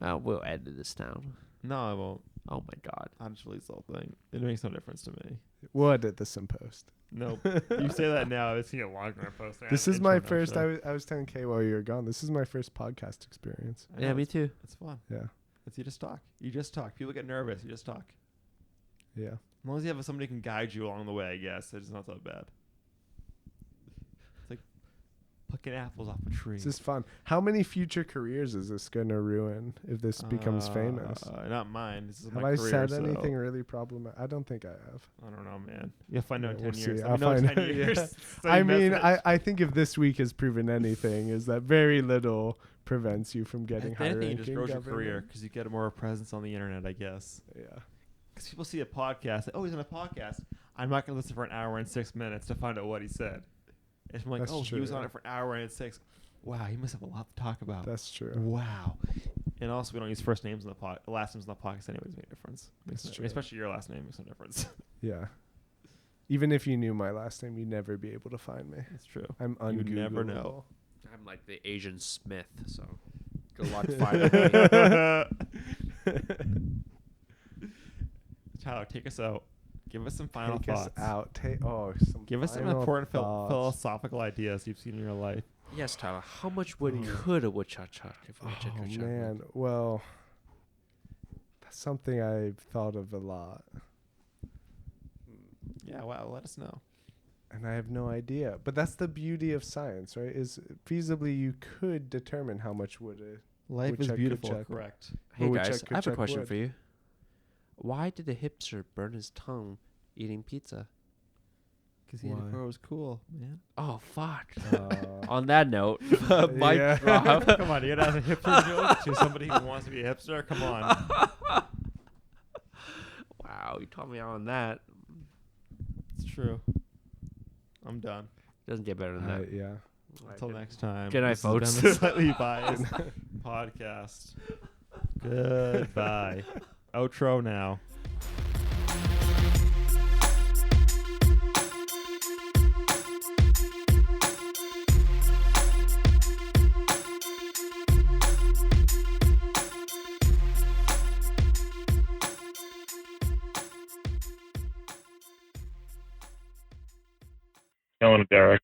We'll edit this down. No, I won't. Oh my god. I'll just release the whole thing. It makes no difference to me. We'll edit this in post. Nope. You say that now, it's gonna be a longer post. This is my first. I was telling Kay while you were gone. This is my first podcast experience. Yeah, me too. It's fun. Yeah. It's you just talk. You just talk. People get nervous. You just talk. Yeah. As long as you have somebody who can guide you along the way, I guess it's not so bad. It's like plucking apples off a tree. This is fun. How many future careers is this gonna ruin if this becomes famous? Not mine. This is Have my I career, said so anything really problematic? I don't think I have. I don't know, man. You'll find out in We'll 10 see. years. I'll Let me know in find 10 out, years. yeah. Send I me a mean, message. I think if this week has proven anything, is that very little prevents you from getting If high anything, it ranking just grows your career government. because you get more presence on the internet, I guess. Yeah. Because people see a podcast, like, oh, he's on a podcast. I'm not going to listen for an hour and 6 minutes to find out what he said. It's like, That's oh, true, he was yeah. on it for an hour and 6. Wow, he must have a lot to talk about. That's true. Wow. And also, we don't use first names in the last names in the podcast anyways. Make a difference. That's true. Especially your last name makes no difference. Yeah. Even if you knew my last name, you'd never be able to find me. That's true. I'm You would never know. I'm like the Asian Smith, so good luck finding me. Tyler, take us out. Give us some final Take us thoughts. out. Some Give us some final important thoughts. philosophical ideas you've seen in your life. Yes, Tyler. How much wood could a woodchuck chuck if a woodchuck Oh could chuck man, wood? well, that's something I've thought of a lot, Yeah, wow, let us know. and I have no idea. But that's the beauty of science, right? Is feasibly you could determine how much wood a Life is Woodchuck could beautiful, chuck. correct. Hey woodchuck guys, could I have a chuck question wood. for you. Why did the hipster burn his tongue eating pizza? Because he had Why? a was cool, man. Oh fuck. Uh, On that note, mic Yeah. drop. Come on, you gotta have a hipster joke to somebody who wants to be a hipster? Come on. Wow, you taught me out on that. True. I'm done. Doesn't get better than that. Yeah. Until next time. Good night, this has been folks. the Slightly Biased podcast. Goodbye. Outro now. Killing it, Derek.